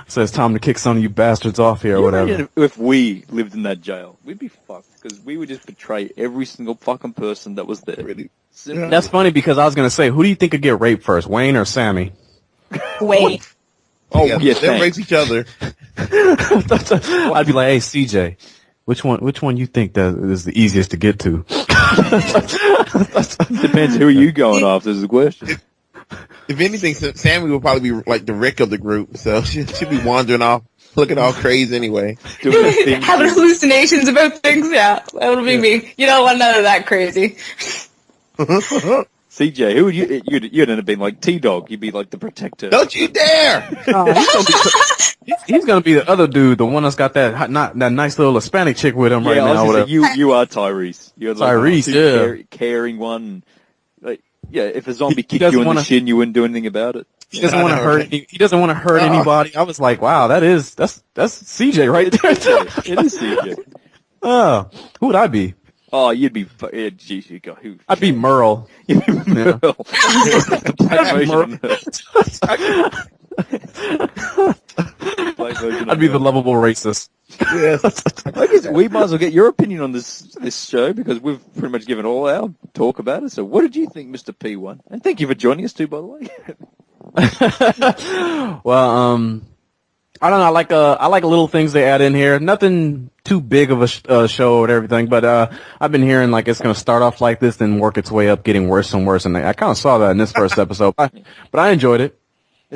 So it's time to kick some of you bastards off here or whatever. If we lived in that jail, we'd be fucked because we would just betray every single fucking person that was there. Really? That's funny because I was going to say, who do you think would get raped first, Wayne or Sammy? Wayne. Oh, yeah, they rape each other. I'd be like, hey, CJ, which one you think that is the easiest to get to? Depends who are you going after is the question. If anything, Sammy will probably be like the Rick of the group, so she'll be wandering off, looking all crazy anyway. Having hallucinations about things, yeah. That would be me. You don't want none of that crazy. CJ, who would you'd end up being like T-Dog. You'd be like the protector. Don't you dare! He's gonna be the other dude, the one that's got that nice little Hispanic chick with him right now. You are Tyrese. You're like Tyrese, caring one. Like, yeah, if a zombie kicked you in the shin, you wouldn't do anything about it. He doesn't want to hurt. He doesn't want to hurt anybody. I was like, wow, that's CJ right there. It is CJ. Oh, who would I be? Oh, you'd be. Geez, you go. Who? I'd be Merle. You'd be Merle. I'd be the lovable racist. Yes. I guess we might as well get your opinion on this show because we've pretty much given all our talk about it. So what did you think, Mr. P1? And thank you for joining us too, by the way. Well, I don't know. I like little things they add in here. Nothing too big of a show and everything, but I've been hearing like it's going to start off like this, then work its way up, getting worse and worse. And I kind of saw that in this first episode, but I enjoyed it.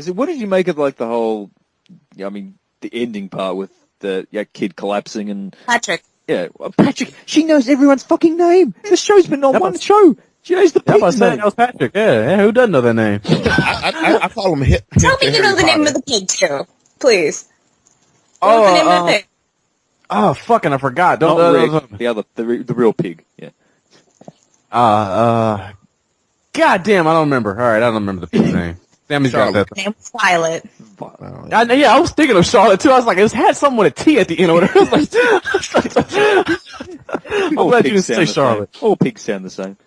What did you make of like the whole? I mean, the ending part with the kid collapsing and Patrick. Yeah, well, Patrick. She knows everyone's fucking name. This show's been on one show. She knows the pig's name. That was Patrick. Yeah, who doesn't know that name? I call him Hip. Tell me you know the name of the pig too, please. What's the name of the pig? Oh, fucking! I forgot. The real pig. Yeah. God damn! I don't remember. All right, I don't remember the pig's name. Sammy's got that. Her name was Violet. I was thinking of Charlotte too. I was like, it had something with a T at the end. Or whatever. I'm glad you didn't say Charlotte. All pigs sound the same.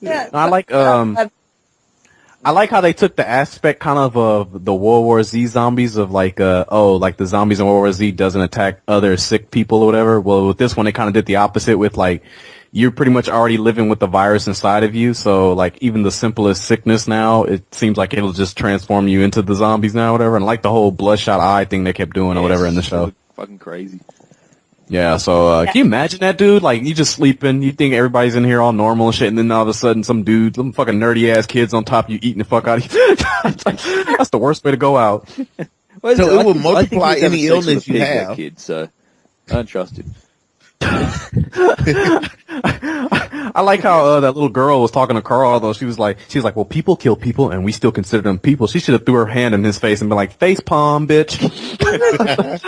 Yeah. I like how they took the aspect kind of the World War Z zombies of like the zombies in World War Z doesn't attack other sick people or whatever. Well, with this one, they kind of did the opposite with like, you're pretty much already living with the virus inside of you. So like even the simplest sickness now, it seems like it'll just transform you into the zombies now or whatever. And like the whole bloodshot eye thing they kept doing or whatever in the show. Fucking crazy. Yeah, so can you imagine that, dude? Like, you just sleeping, you think everybody's in here all normal and shit, and then all of a sudden some fucking nerdy-ass kids on top of you eating the fuck out of you. That's the worst way to go out. So it will multiply any illness you have. Kid, so I don't trust him. I like how that little girl was talking to Carl, though. She was like, well, people kill people, and we still consider them people. She should have threw her hand in his face and been like, face palm, bitch.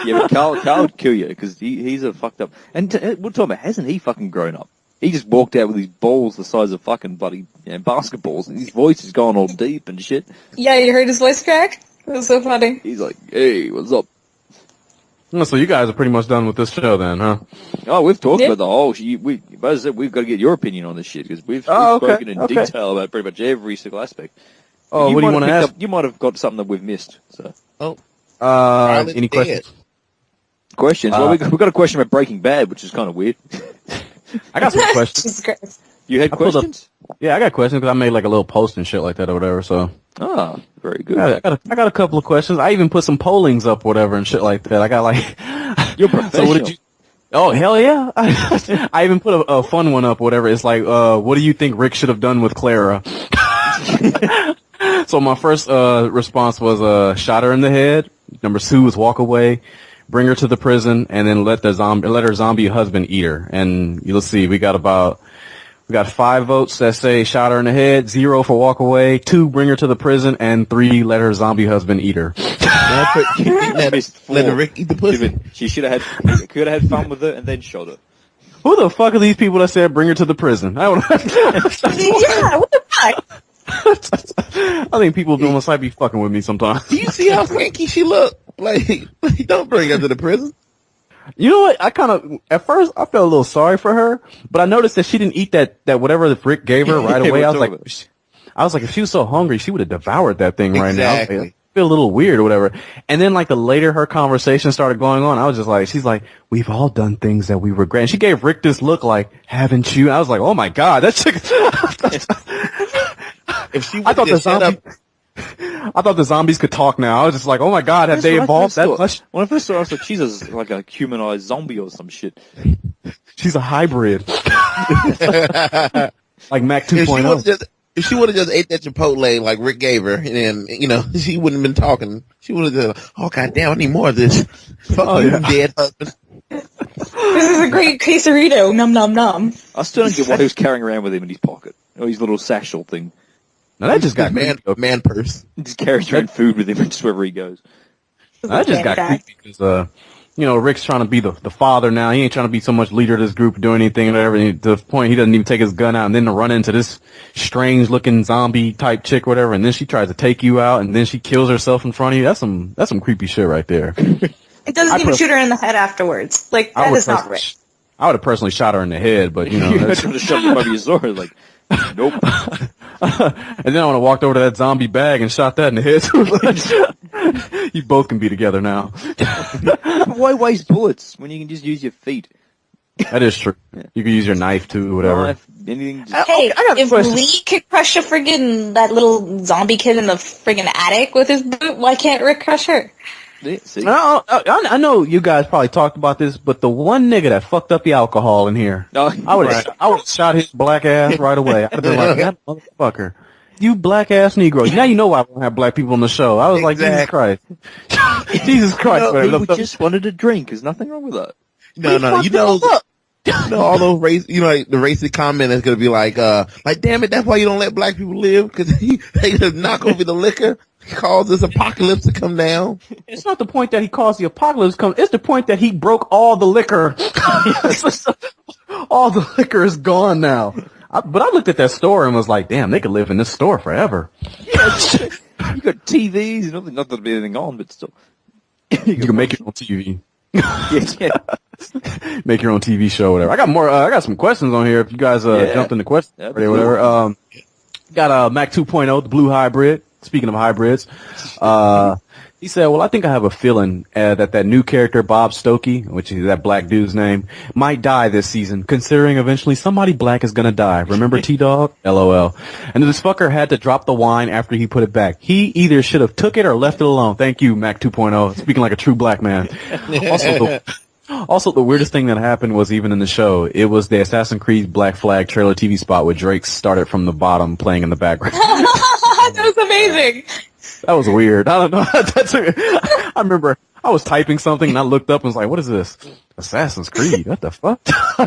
Yeah, but Carl would kill you, because he's a fucked up. And we're talking about, hasn't he fucking grown up? He just walked out with his balls the size of fucking bloody basketballs, and his voice is gone all deep and shit. Yeah, you heard his voice crack? It was so funny. He's like, hey, what's up? So you guys are pretty much done with this show then, huh? Oh, we've talked about the whole shit. We've got to get your opinion on this shit, because we've spoken in detail about pretty much every single aspect. Oh, what do you want to ask? You might have got something that we've missed. So. Any questions? Questions? Well, we've got a question about Breaking Bad, which is kind of weird. I got some questions. You had questions? Yeah, I got questions because I made like a little post and shit like that or whatever, so. Ah, very good. I got a couple of questions. I even put some pollings up, whatever, and shit like that. I got like. You're professional. So what did you? Oh, hell yeah. I even put a fun one up, whatever. It's like, what do you think Rick should have done with Clara? So my first response was shot her in the head. Number 2 was walk away, bring her to the prison, and then let her zombie husband eat her. And you'll see, we got 5 votes that say shot her in the head, 0 for walk away, 2 bring her to the prison, and 3 let her zombie husband eat her. Let Rick eat the pussy. She could have had fun with it and then shot her. Who the fuck are these people that said bring her to the prison? Yeah, what the fuck? I think people almost might be fucking with me sometimes. Do you see how cranky she looked? Like, don't bring her to the prison. You know what? At first, I felt a little sorry for her, but I noticed that she didn't eat that whatever the Rick gave her right away. I was like, if she was so hungry, she would have devoured that thing right now. I feel a little weird or whatever. And then like the later her conversation started going on, I was just like, she's like, we've all done things that we regret. And she gave Rick this look like, haven't you? I was like, oh my God, that chick. I thought the zombies could talk now. I was just like, oh my God, have they evolved that much? When I first saw her, I was like, she's like a humanized zombie or some shit. She's a hybrid. Like Mac 2.0. If she would have just ate that Chipotle like Rick gave her, and then, she wouldn't have been talking. She would have said, oh, goddamn, I need more of this. Fuck you, dead husband. This is a great quesarito. Num, num, num. I still don't get why he was carrying around with him in his pocket. Or his little satchel thing. Now that just got man purse. He just carries around food with him just wherever he goes. That just got creepy because, Rick's trying to be the father now. He ain't trying to be so much leader of this group or doing anything or whatever. And to the point he doesn't even take his gun out, and then to run into this strange looking zombie type chick or whatever, and then she tries to take you out, and then she kills herself in front of you. That's some creepy shit right there. It doesn't even shoot her in the head afterwards. Like, that is not Rick. I would have personally shot her in the head, but you had to shove her above your sword, like, nope. And then I would have walked over to that zombie bag and shot that in the head. You both can be together now. Why waste bullets when you can just use your feet? That is true. Yeah. You can use your knife too, whatever. Anything. Hey, if Lee could crush that little zombie kid in the friggin' attic with his boot, why can't Rick crush her? Yeah, see? I know you guys probably talked about this, but the one nigga that fucked up the alcohol in here, No. I would have shot his black ass right away. I'd have been like, that motherfucker. You black ass Negro. Now you know why I don't have black people on the show. I was like, Jesus Christ. Jesus Christ. No, we just wanted a drink. There's nothing wrong with that. No, you know all those like the racist comment is gonna be like, damn it, that's why you don't let black people live, because they just knock over the liquor, cause this apocalypse to come down. It's not the point that he caused the apocalypse to come. It's the point that he broke all the liquor. All the liquor is gone now. But I looked at that store and was like, damn, they could live in this store forever. Yeah, you got TVs, not that there'll be anything on, but still. You can make your own TV. Yeah. Make your own TV show, whatever. I got more. I got some questions on here. If you guys jumped into questions or whatever. Got Mac 2.0, the blue hybrid. Speaking of hybrids, he said, "Well, I think I have a feeling that new character Bob Stokey, which is that black dude's name, might die this season. Considering eventually somebody black is gonna die. Remember T-Dog? LOL. And this fucker had to drop the wine after he put it back. He either should have took it or left it alone. Thank you, Mac 2.0. Speaking like a true black man. Also, the weirdest thing that happened was even in the show, it was the Assassin's Creed Black Flag trailer TV spot where Drake started from the bottom playing in the background. That was amazing. That was weird. I don't know. I remember I was typing something and I looked up and was like, what is this? Assassin's Creed? What the fuck?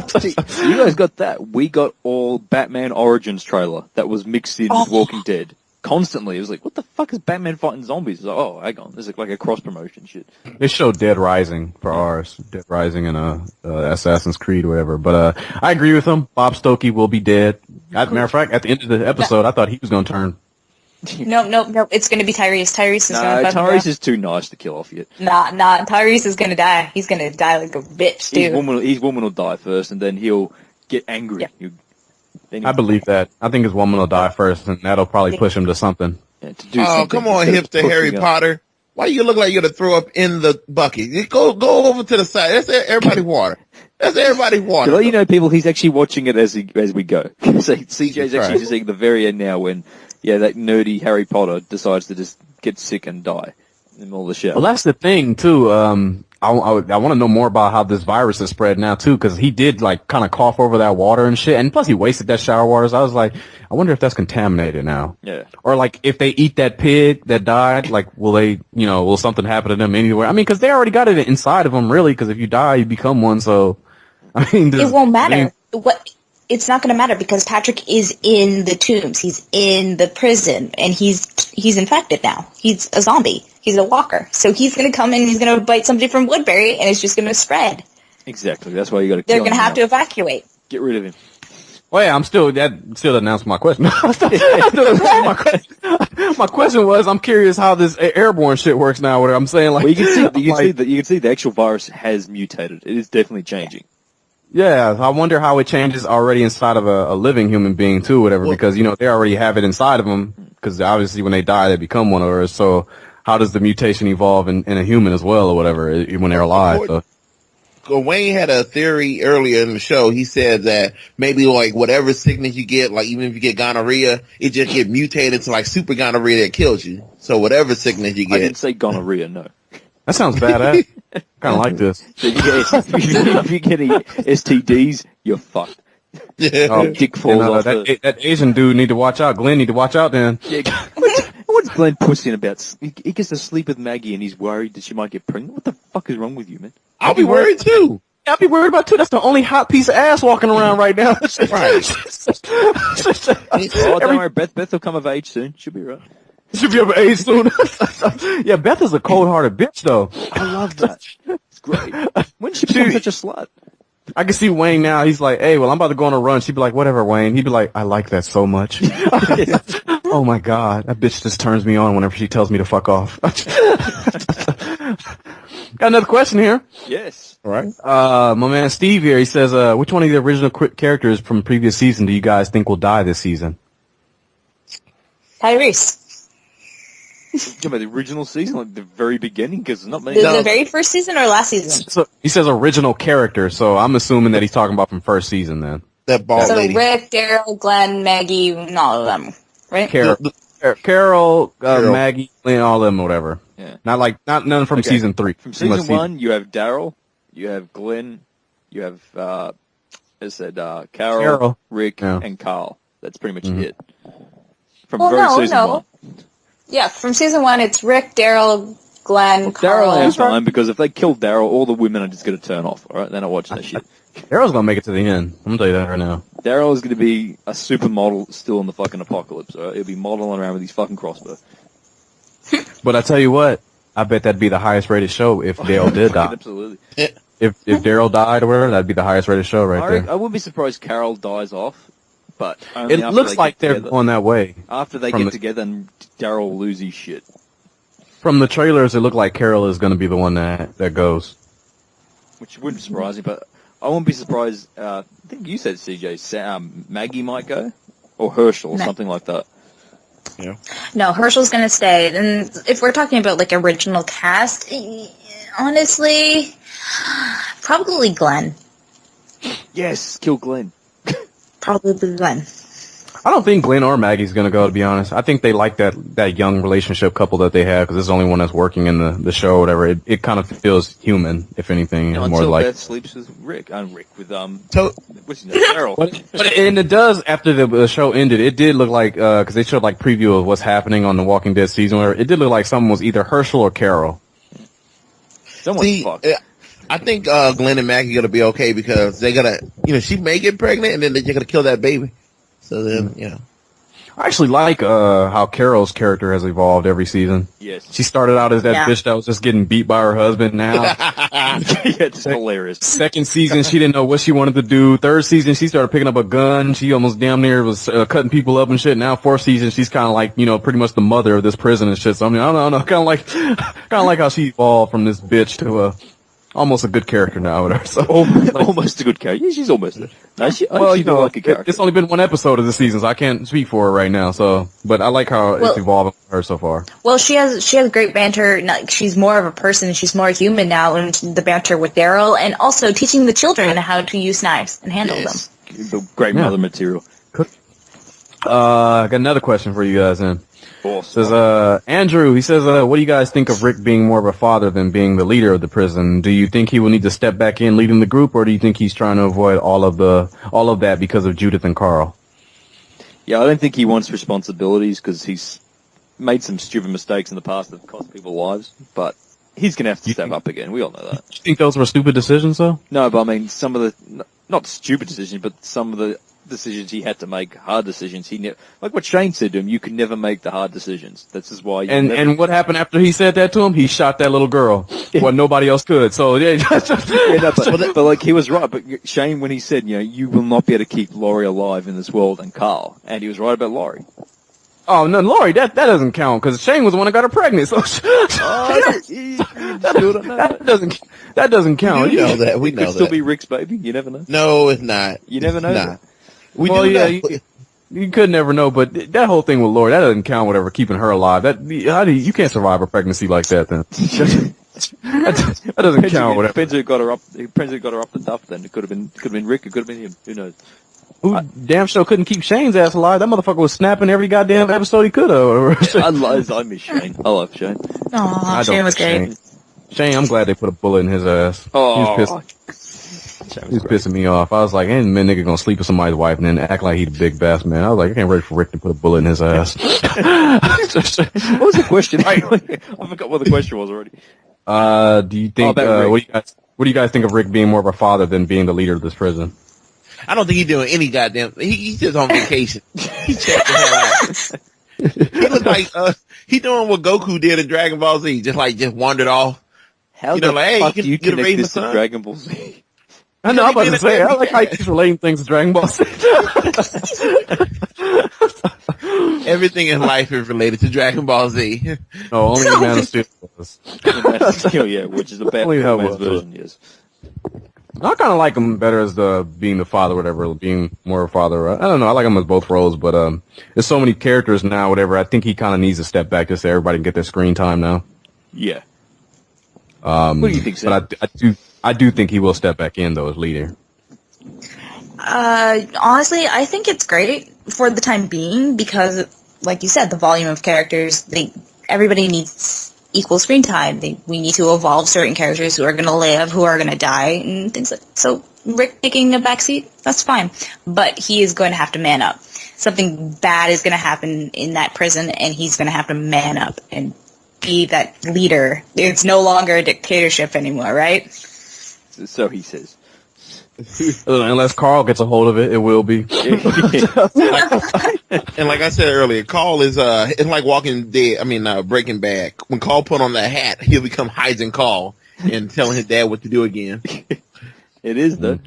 See, you guys got that. We got all Batman Origins trailer that was mixed in with Walking Dead. Constantly. It was like, what the fuck is Batman fighting zombies? It's like, oh, hang on. This is like a cross-promotion shit. They showed Dead Rising for ours. Dead Rising and Assassin's Creed, whatever. But I agree with him. Bob Stokey will be dead. As a matter of fact, at the end of the episode, I thought he was going to turn. No. It's going to be Tyrese. Tyrese is going to Tyrese is too nice to kill off yet. Nah. Tyrese is going to die. He's going to die like a bitch, dude. His woman will die first, and then he'll get angry. Yeah. I believe that. I think his woman will die first, and that'll probably push him to something. Yeah, to do something come on, hipster Harry Potter. Why you look like you're going to throw up in the bucket? You go over to the side. That's everybody's water. That's everybody's water. To let you know, people, he's actually watching it as we go. So CJ's actually just seeing the very end now when, that nerdy Harry Potter decides to just get sick and die in the middle of the show. Well, that's the thing, too. I want to know more about how this virus is spread now, too, because he did, kind of cough over that water and shit, and plus he wasted that shower water, so I was like, I wonder if that's contaminated now. Yeah. Or, if they eat that pig that died, will something happen to them anywhere? I mean, because they already got it inside of them, really, because if you die, you become one, so, I mean... It won't matter. It's not going to matter, because Patrick is in the tombs. He's in the prison, and he's infected now. He's a zombie. He's a walker. So he's going to come and he's going to bite somebody from Woodbury, and it's just going to spread. Exactly. That's why you got to kill him. They're going to have to evacuate. Get rid of him. Well, yeah, that still doesn't answer my question. My question was, I'm curious how this airborne shit works now. What I'm saying, you can see the actual virus has mutated. It is definitely changing. Yeah, I wonder how it changes already inside of a living human being too, whatever, because, they already have it inside of them, because obviously when they die, they become one of us. So how does the mutation evolve in a human as well, or whatever, when they're alive? So. Wayne had a theory earlier in the show. He said that maybe whatever sickness you get, even if you get gonorrhea, it just get mutated to super gonorrhea that kills you. So whatever sickness you get. I didn't say gonorrhea, no. That sounds badass. Kind of like this. So if you get any STDs, you're fucked. Dick falls off. That Asian dude need to watch out. Glenn need to watch out then. Yeah. What's Glenn pushing about? He gets to sleep with Maggie and he's worried that she might get pregnant. What the fuck is wrong with you, man? I'll be worried too. I'll be worried about too. That's the only hot piece of ass walking around right now. Right. Don't worry, Beth will come of age soon. She'll be right. She'll be of age soon. Yeah, Beth is a cold-hearted bitch, though. I love that. It's great. When did she become such a slut? I can see Wayne now. He's like, hey, well, I'm about to go on a run. She'd be like, whatever, Wayne. He'd be like, I like that so much. Oh, my God. That bitch just turns me on whenever she tells me to fuck off. Got another question here. Yes. All right. My man Steve here, he says, which one of the original characters from the previous season do you guys think will die this season? Tyrese. About the original season, the very beginning, because not many. The very first season or last season? So he says original character, so I'm assuming that he's talking about from first season then. That bald lady. Rick, Daryl, Glenn, Maggie, and all of them, right? Carol, Maggie, Glenn, all of them, whatever. Yeah. Yeah. Not none from season 3. From season 1, you have Daryl, you have Glenn, you have, Carol, Rick, and Carl. That's pretty much it. From season 1. Yeah, from season 1, it's Rick, Daryl, Glenn, Carl. Daryl is fine, because if they kill Daryl, all the women are just going to turn off, alright? They're not watching that shit. Daryl's going to make it to the end. I'm going to tell you that right now. Daryl is going to be a supermodel still in the fucking apocalypse, alright? He'll be modeling around with his fucking crossbow. But I tell you what, I bet that'd be the highest rated show if Daryl did die. Absolutely. If Daryl died or whatever, that'd be the highest rated show there. I wouldn't be surprised Carol dies off, but it looks like they're going that way. After they get together and Daryl will lose his shit. From the trailers, it looked like Carol is going to be the one that goes. Which wouldn't surprise me, but I wouldn't be surprised. I think you said, CJ, Maggie might go? Or Herschel, or something like that. Yeah. No, Herschel's going to stay. And if we're talking about, like, original cast, honestly, probably Glenn. Yes, kill Glenn. Probably Glenn. I don't think Glenn or Maggie's going to go, to be honest. I think they like that young relationship couple that they have, because it's the only one that's working in the show or whatever. It kind of feels human, if anything. No, more like Beth sleeps with Rick, with, what's his name, Daryl. And it does, after the show ended, it did look like, because they showed like preview of what's happening on the Walking Dead season, where it did look like someone was either Herschel or Carol. Someone's fucked. I think Glenn and Maggie are going to be okay, because they're going to, she may get pregnant, and then they're going to kill that baby. So then, I actually like how Carol's character has evolved every season. Yes. She started out as that bitch that was just getting beat by her husband now. It's hilarious. Second season, she didn't know what she wanted to do. Third season, she started picking up a gun. She almost damn near was cutting people up and shit. Now, fourth season, she's kind of like, pretty much the mother of this prison and shit. So, I mean, I don't know. Kind of like how she evolved from this bitch to almost a good character now with her. So almost a good character. Yeah, she's almost there. No, she's like a character. It's only been one episode of the season, so I can't speak for her right now. So, but I like how it's evolving for her so far. Well, she has great banter. She's more of a person. She's more human now, and the banter with Daryl, and also teaching the children how to use knives and handle them. The great mother material. I got another question for you guys then. Says Andrew, he says, what do you guys think of Rick being more of a father than being the leader of the prison? Do you think he will need to step back in leading the group, or do you think he's trying to avoid all of that because of Judith and Carl? Yeah, I don't think he wants responsibilities, because he's made some stupid mistakes in the past that have cost people lives, but he's going to have to step up again. We all know that. Do you think those were stupid decisions, though? No, but I mean, some of the, not stupid decisions, but some of the decisions he had to make, hard decisions. Like what Shane said to him, you can never make the hard decisions. That's just why. And what happened after he said that to him? He shot that little girl. Well, nobody else could. So but like he was right. But Shane, when he said, you will not be able to keep Laurie alive in this world, and Carl, and he was right about Laurie. Oh no, Laurie, that doesn't count, because Shane was the one that got her pregnant. So that doesn't count. We know that. We know that. It could still be Rick's baby. You never know. No, it's not. You never know. That. You could never know, but that whole thing with Laurie, that doesn't count. Whatever, keeping her alive. You can't survive a pregnancy like that. Then that doesn't count. Whatever. Depends who got her up. Depends who got her up the duff. Then it could have been Rick. It could have been him. Who knows? Who damn sure couldn't keep Shane's ass alive. That motherfucker was snapping every goddamn episode he could have. I miss Shane. I love Shane. Aw, Shane was great. Shane, I'm glad they put a bullet in his ass. Oh. He was pissing me off. I was like, ain't man nigga gonna sleep with somebody's wife and then act like he's a big bass man. I was like, I can't wait for Rick to put a bullet in his ass. What was the question? I forgot what the question was already. Do you think, what do you guys think of Rick being more of a father than being the leader of this prison? I don't think he's doing any goddamn. He's just on vacation. He checked the hell out. He looks like he doing what Goku did in Dragon Ball Z, just wandered off. How the fuck do you connect this to Dragon Ball Z? I know, I'm about to say, I like how he's relating things to Dragon Ball Z. Everything in life is related to Dragon Ball Z. No, only the Man of Steel was. Man of Steel, yeah, which is a bad version, yes. I kind of like him better as being the father, whatever, being more of a father. I don't know. I like him as both roles, but there's so many characters now, whatever. I think he kind of needs to step back just so everybody can get their screen time now. Yeah. What do you think, Sam? But I do think he will step back in though as leader. Honestly, I think it's great for the time being because, like you said, the volume of characters. Everybody needs equal screen time. We need to evolve certain characters who are going to live, who are going to die, and things like that. So Rick taking a backseat, that's fine. But he is going to have to man up. Something bad is going to happen in that prison, and he's going to have to man up and be that leader. It's no longer a dictatorship anymore, right? So he says. Unless Carl gets a hold of it, it will be. And like I said earlier, Carl is it's like Walking Dead. I mean, Breaking Bad. When Carl put on that hat, he'll become Hyde Carl and telling his dad what to do again. It is though.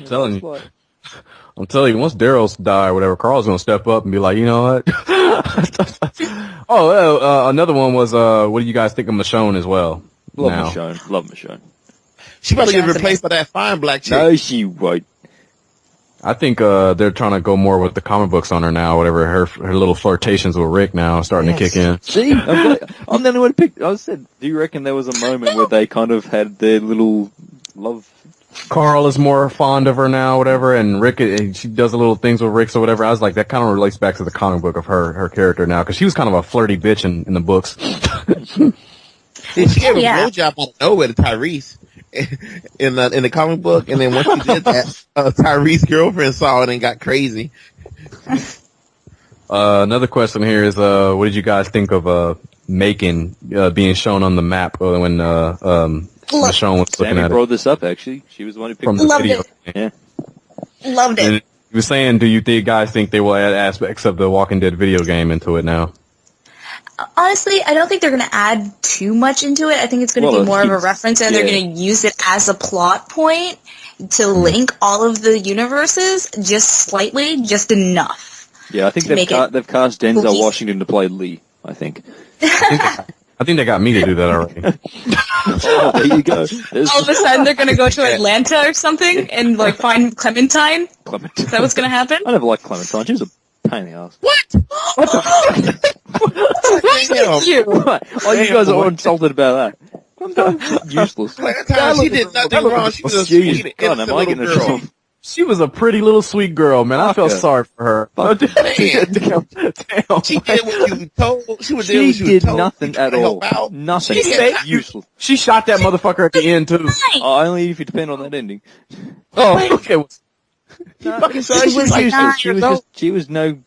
I'm telling you, once Daryl's die or whatever, Carl's gonna step up and be like, you know what? Another one was what do you guys think of Michonne as well? Love Michonne. She probably get replaced by that fine black chick. No, she won't. I think they're trying to go more with the comic books on her now. Whatever her little flirtations with Rick now are starting to kick in. See, I'm the only one to pick. I said, do you reckon there was a moment where they kind of had their little love? Carl is more fond of her now, whatever, and Rick, she does a little things with Rick or whatever. I was like, that kind of relates back to the comic book of her character now, because she was kind of a flirty bitch in the books. She gave a blowjob out of nowhere to Tyrese in the comic book, and then once she did that, Tyrese's girlfriend saw it and got crazy. Another question here is, what did you guys think of Macon being shown on the map when Michonne was looking Sammy at brought this up, actually. She was the one who picked from the video. Yeah. Loved it. And he was saying, do you guys think they will add aspects of the Walking Dead video game into it now? Honestly, I don't think they're going to add too much into it. I think it's going to be more of a reference, and they're going to use it as a plot point to link all of the universes just slightly, just enough. Yeah, I think they've cast Denzel Washington to play Lee, I think. I think they got me to do that already. Oh, there you go. All of a sudden, they're going to go to Atlanta or something and like find Clementine. Is that what's going to happen? I never liked Clementine. She was a pain in the ass. What? What the fuck? You. Oh, you guys are all insulted about that. Clementine's useless. Clementine, she did nothing wrong. She was a sweet, innocent little girl. She was a pretty little sweet girl, man. I felt sorry for her. Damn. She did what you told. She did nothing at all. Nothing. Useless. She shot that motherfucker at the end too. Only if you depend on that ending. Oh, okay. She was useless. She was no.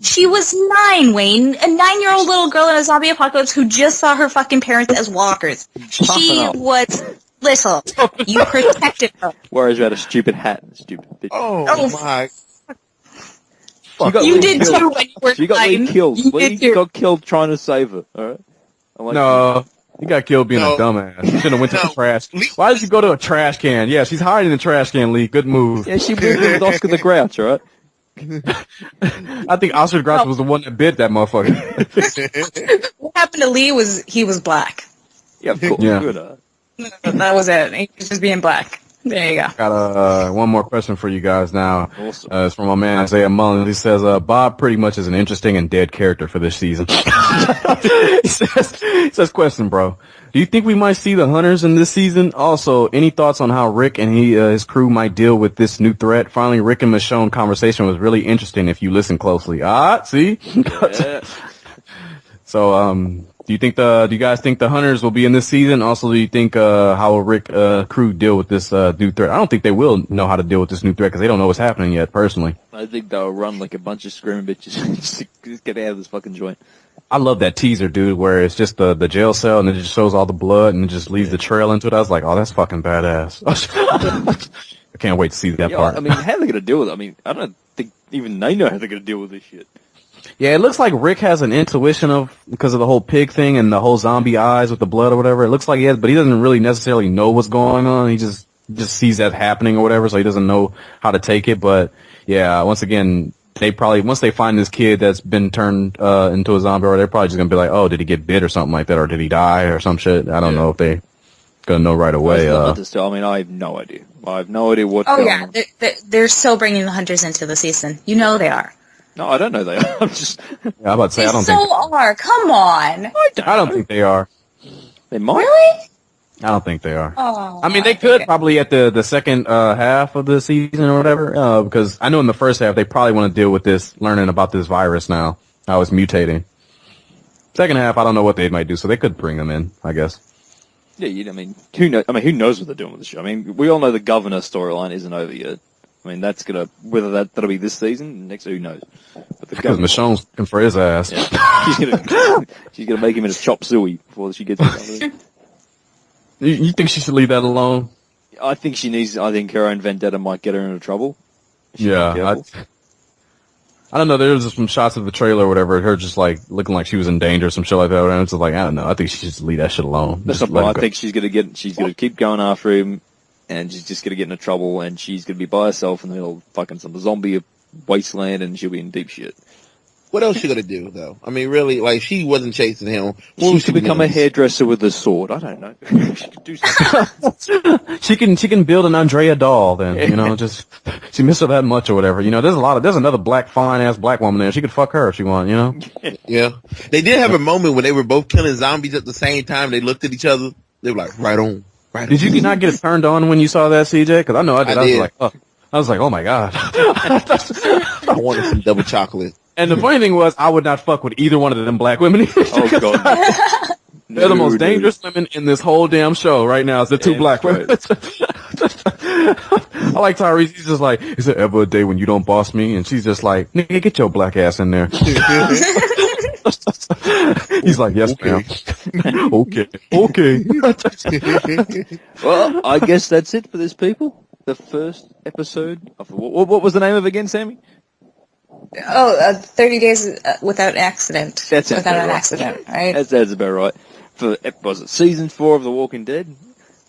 She was 9, Wayne. A 9-year-old little girl in a zombie apocalypse who just saw her fucking parents as walkers. She was little. You protected her. Whereas you had a stupid hat, stupid bitch. Oh my. You did too when you were 9. She got Lee killed. Lee got killed trying to save her. Alright? No. He got killed being a dumbass. He shouldn't have went to the trash. Why did you go to a trash can? Yeah, she's hiding in the trash can, Lee. Good move. Yeah, she moved with Oscar the Grouch, alright? I think Oscar the Grouch was the one that bit that motherfucker. What happened to Lee was he was black. Yeah, of course. Yeah. Good, That was it. He was just being black. There you go. Got one more question for you guys now. Awesome. It's from my man Isaiah Mullins. He says, Bob pretty much is an interesting and dead character for this season. he says, question, bro. Do you think we might see the Hunters in this season? Also, any thoughts on how Rick and his crew might deal with this new threat? Finally, Rick and Michonne conversation was really interesting if you listen closely. See? Yeah. So, do you guys think the Hunters will be in this season? Also, do you think how will Rick crew deal with this new threat? I don't think they will know how to deal with this new threat because they don't know what's happening yet, personally. I think they'll run like a bunch of screaming bitches. Just get out of this fucking joint. I love that teaser, dude, where it's just the jail cell and it just shows all the blood and it just leaves the trail into it. I was like, oh, that's fucking badass. I can't wait to see that part. I mean, how are they going to deal with it? I mean, I don't think even they know how they're going to deal with this shit. Yeah, it looks like Rick has an intuition because of the whole pig thing and the whole zombie eyes with the blood or whatever. It looks like he has, but he doesn't really necessarily know what's going on. He just sees that happening or whatever, so he doesn't know how to take it. But yeah, once again, once they find this kid that's been turned into a zombie, or they're probably just gonna be like, oh, did he get bit or something like that, or did he die or some shit? I don't know if they gonna know right away. I mean, I have no idea. I have no idea what's going on. They're still bringing the Hunters into the season. You know they are. No, I don't know they are. I'm just. Yeah, I'm about to say they are. Come on. I don't think they are. They might. Really? I don't think they are. Oh, I mean, they could probably at the second half of the season or whatever, because I know in the first half they probably want to deal with this, learning about this virus now, how it's mutating. Second half, I don't know what they might do, so they could bring them in, I guess. Yeah, I mean, who knows? Who knows what they're doing with the show? I mean, we all know the governor storyline isn't over yet. I mean, that's gonna whether that'll be this season, next, who knows? But because Michonne's looking for his ass. Yeah. she's gonna make him into chop suey before she gets. You think she should leave that alone? I think she needs. I think her own vendetta might get her into trouble. Yeah, I don't know. There's some shots of the trailer or whatever. Her just like looking like she was in danger, or some shit like that. And it's just like I don't know. I think she should just leave that shit alone. That's not. I think she's gonna keep going after him, and she's just gonna get into trouble, and she's gonna be by herself in the middle of fucking some zombie wasteland, and she'll be in deep shit. What else she gonna do though? I mean, really, like she wasn't chasing him. Well, she could become a hairdresser with a sword. I don't know. She could do something. she can build an Andrea doll. Then just she missed her that much or whatever. There's another fine ass black woman there. She could fuck her if she wanted. Yeah, they did have a moment when they were both killing zombies at the same time. They looked at each other. They were like, right on. Right. Did you not get it turned on when you saw that, CJ? Because I know I did. I was like, oh my god. I wanted some double chocolate. And the funny thing was, I would not fuck with either one of them black women. Oh god. They're the most dangerous women in this whole damn show right now. It's the two black women. I like Tyrese. He's just like, is there ever a day when you don't boss me? And she's just like, nigga, get your black ass in there. He's like, yes, ma'am. Okay. Well, I guess that's it for this, people. The first episode of what was the name of it again, Sammy? 30 days without accident. That's without an accident, right? That's about right. For was it season 4 of The Walking Dead?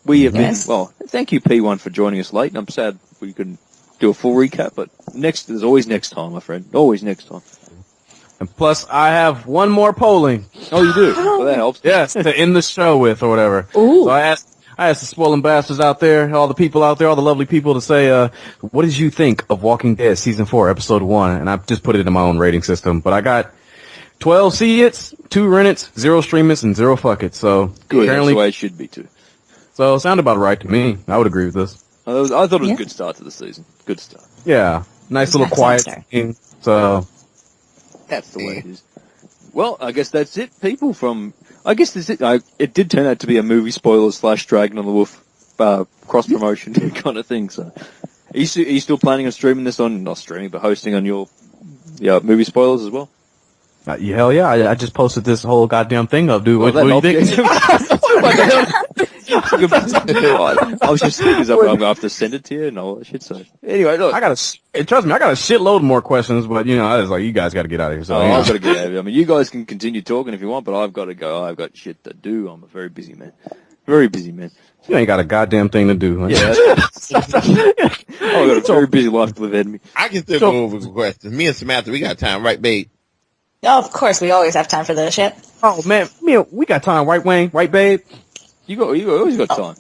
We have been. Well, thank you, P1, for joining us late. I'm sad we couldn't do a full recap, but there's always next time, my friend. Always next time. And plus, I have one more polling. Oh, you do? Well, that helps. Yes, to end the show with or whatever. Ooh. So I asked the spoiling bastards out there, all the people out there, all the lovely people to say, what did you think of Walking Dead Season 4, Episode 1? And I just put it in my own rating system. But I got 12 see-its, 2 rent-its, 0 stream-its, and 0 fuck-its. So good. Apparently, that's the way it should be, too. So it sounded about right to me. I would agree with this. I thought it was a good start to the season. Good start. Yeah. Nice little quiet thing. So that's the way it is. Well, I guess that's it, people. I guess that's it. It did turn out to be a movie spoiler / Dragon on the Wolf cross promotion kind of thing. So, are you still planning on streaming this on, not streaming, but hosting on your movie spoilers as well? Hell yeah! I just posted this whole goddamn thing up, dude. Well, what do you think? What the hell? I was just thinking I'm going to have to send it to you and all that shit. So anyway, look, trust me, I got a shitload more questions, but I was like, you guys got to get out of here. So I've got to get out of here. I mean, you guys can continue talking if you want, but I've got to go. I've got shit to do. I'm a very busy man. Very busy man. You ain't got a goddamn thing to do. Yeah. I've got a very busy life to live ahead of me. I can still go over the questions. Me and Samantha, we got time, right, babe? Oh, of course, we always have time for this shit. Oh man, we got time, right, Wayne? Right, babe? You always got time.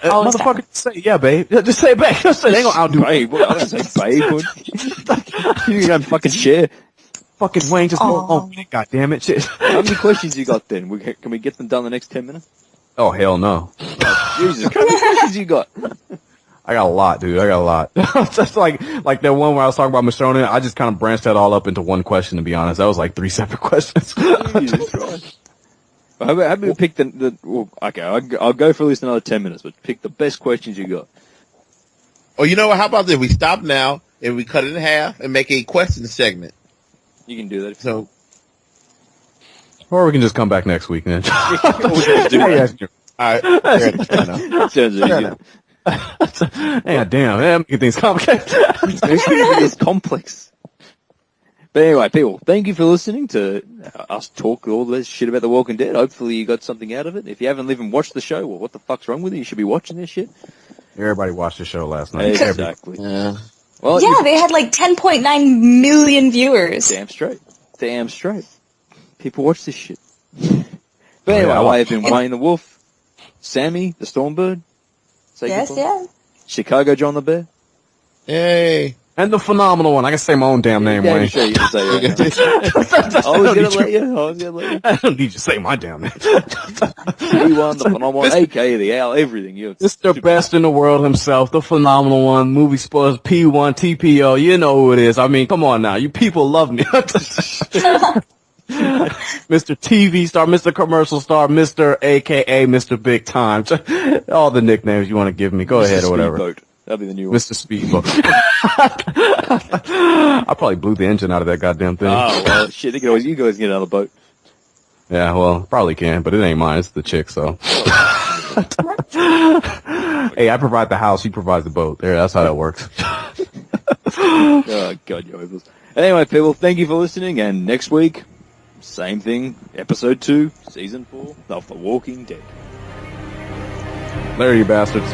Motherfucker, time. Say yeah, babe. Just say babe. Just say they ain't gonna outdo babe. I don't say babe. You can fucking share. Fucking Wayne, just go on with it. God damn it, shit. How many questions you got then? Can we get them done in the next 10 minutes? Oh hell no. Oh, Jesus, how many questions you got? I got a lot, dude. I got a lot. Just like that one where I was talking about Michonne, I just kind of branched that all up into one question, to be honest. That was like 3 separate questions. Jesus Christ. How about we pick okay, I'll go for at least another 10 minutes, but pick the best questions you got. Oh, you know what? How about this? We stop now and we cut it in half and make a question segment. You can do that. So, or we can just come back next week, man. We can just do that. All right. Sounds really good. Yeah, damn, man, make things complicated. It's complex. But anyway, people, thank you for listening to us talk all this shit about The Walking Dead. Hopefully you got something out of it. If you haven't even watched the show, well, what the fuck's wrong with you? You should be watching this shit. Everybody watched the show last night. Exactly. Yeah. Well, they had like 10.9 million viewers. Damn straight. People watch this shit. But anyway, I have been Wayne the Wolf, Sammy the Stormbird. Yes, yeah. ChicagoJon the Bear. Hey. And the phenomenal one. I can say my own damn name, Wayne. Sure you can say your name. I was gonna let you. I don't need you to say my damn name. P1, the phenomenal one, a.k.a. the Owl, everything. It's the best in the world himself, the phenomenal one, movie spoilers, P1, TPO, you know who it is. I mean, come on now. You people love me. Mr. TV star, Mr. Commercial star, Mr. AKA Mr. Big Time. All the nicknames you want to give me. Go ahead or whatever. Speedboat. That'll be the new one. Mr. Speedboat. I probably blew the engine out of that goddamn thing. Oh, well, shit. You can always get another boat. Yeah, well, probably can, but it ain't mine. It's the chick, so. Hey, I provide the house. He provides the boat. There, that's how that works. Oh, God, you're hopeless. Anyway, people, thank you for listening, and next week, same thing, episode 2, season 4 of The Walking Dead. Later, you bastards.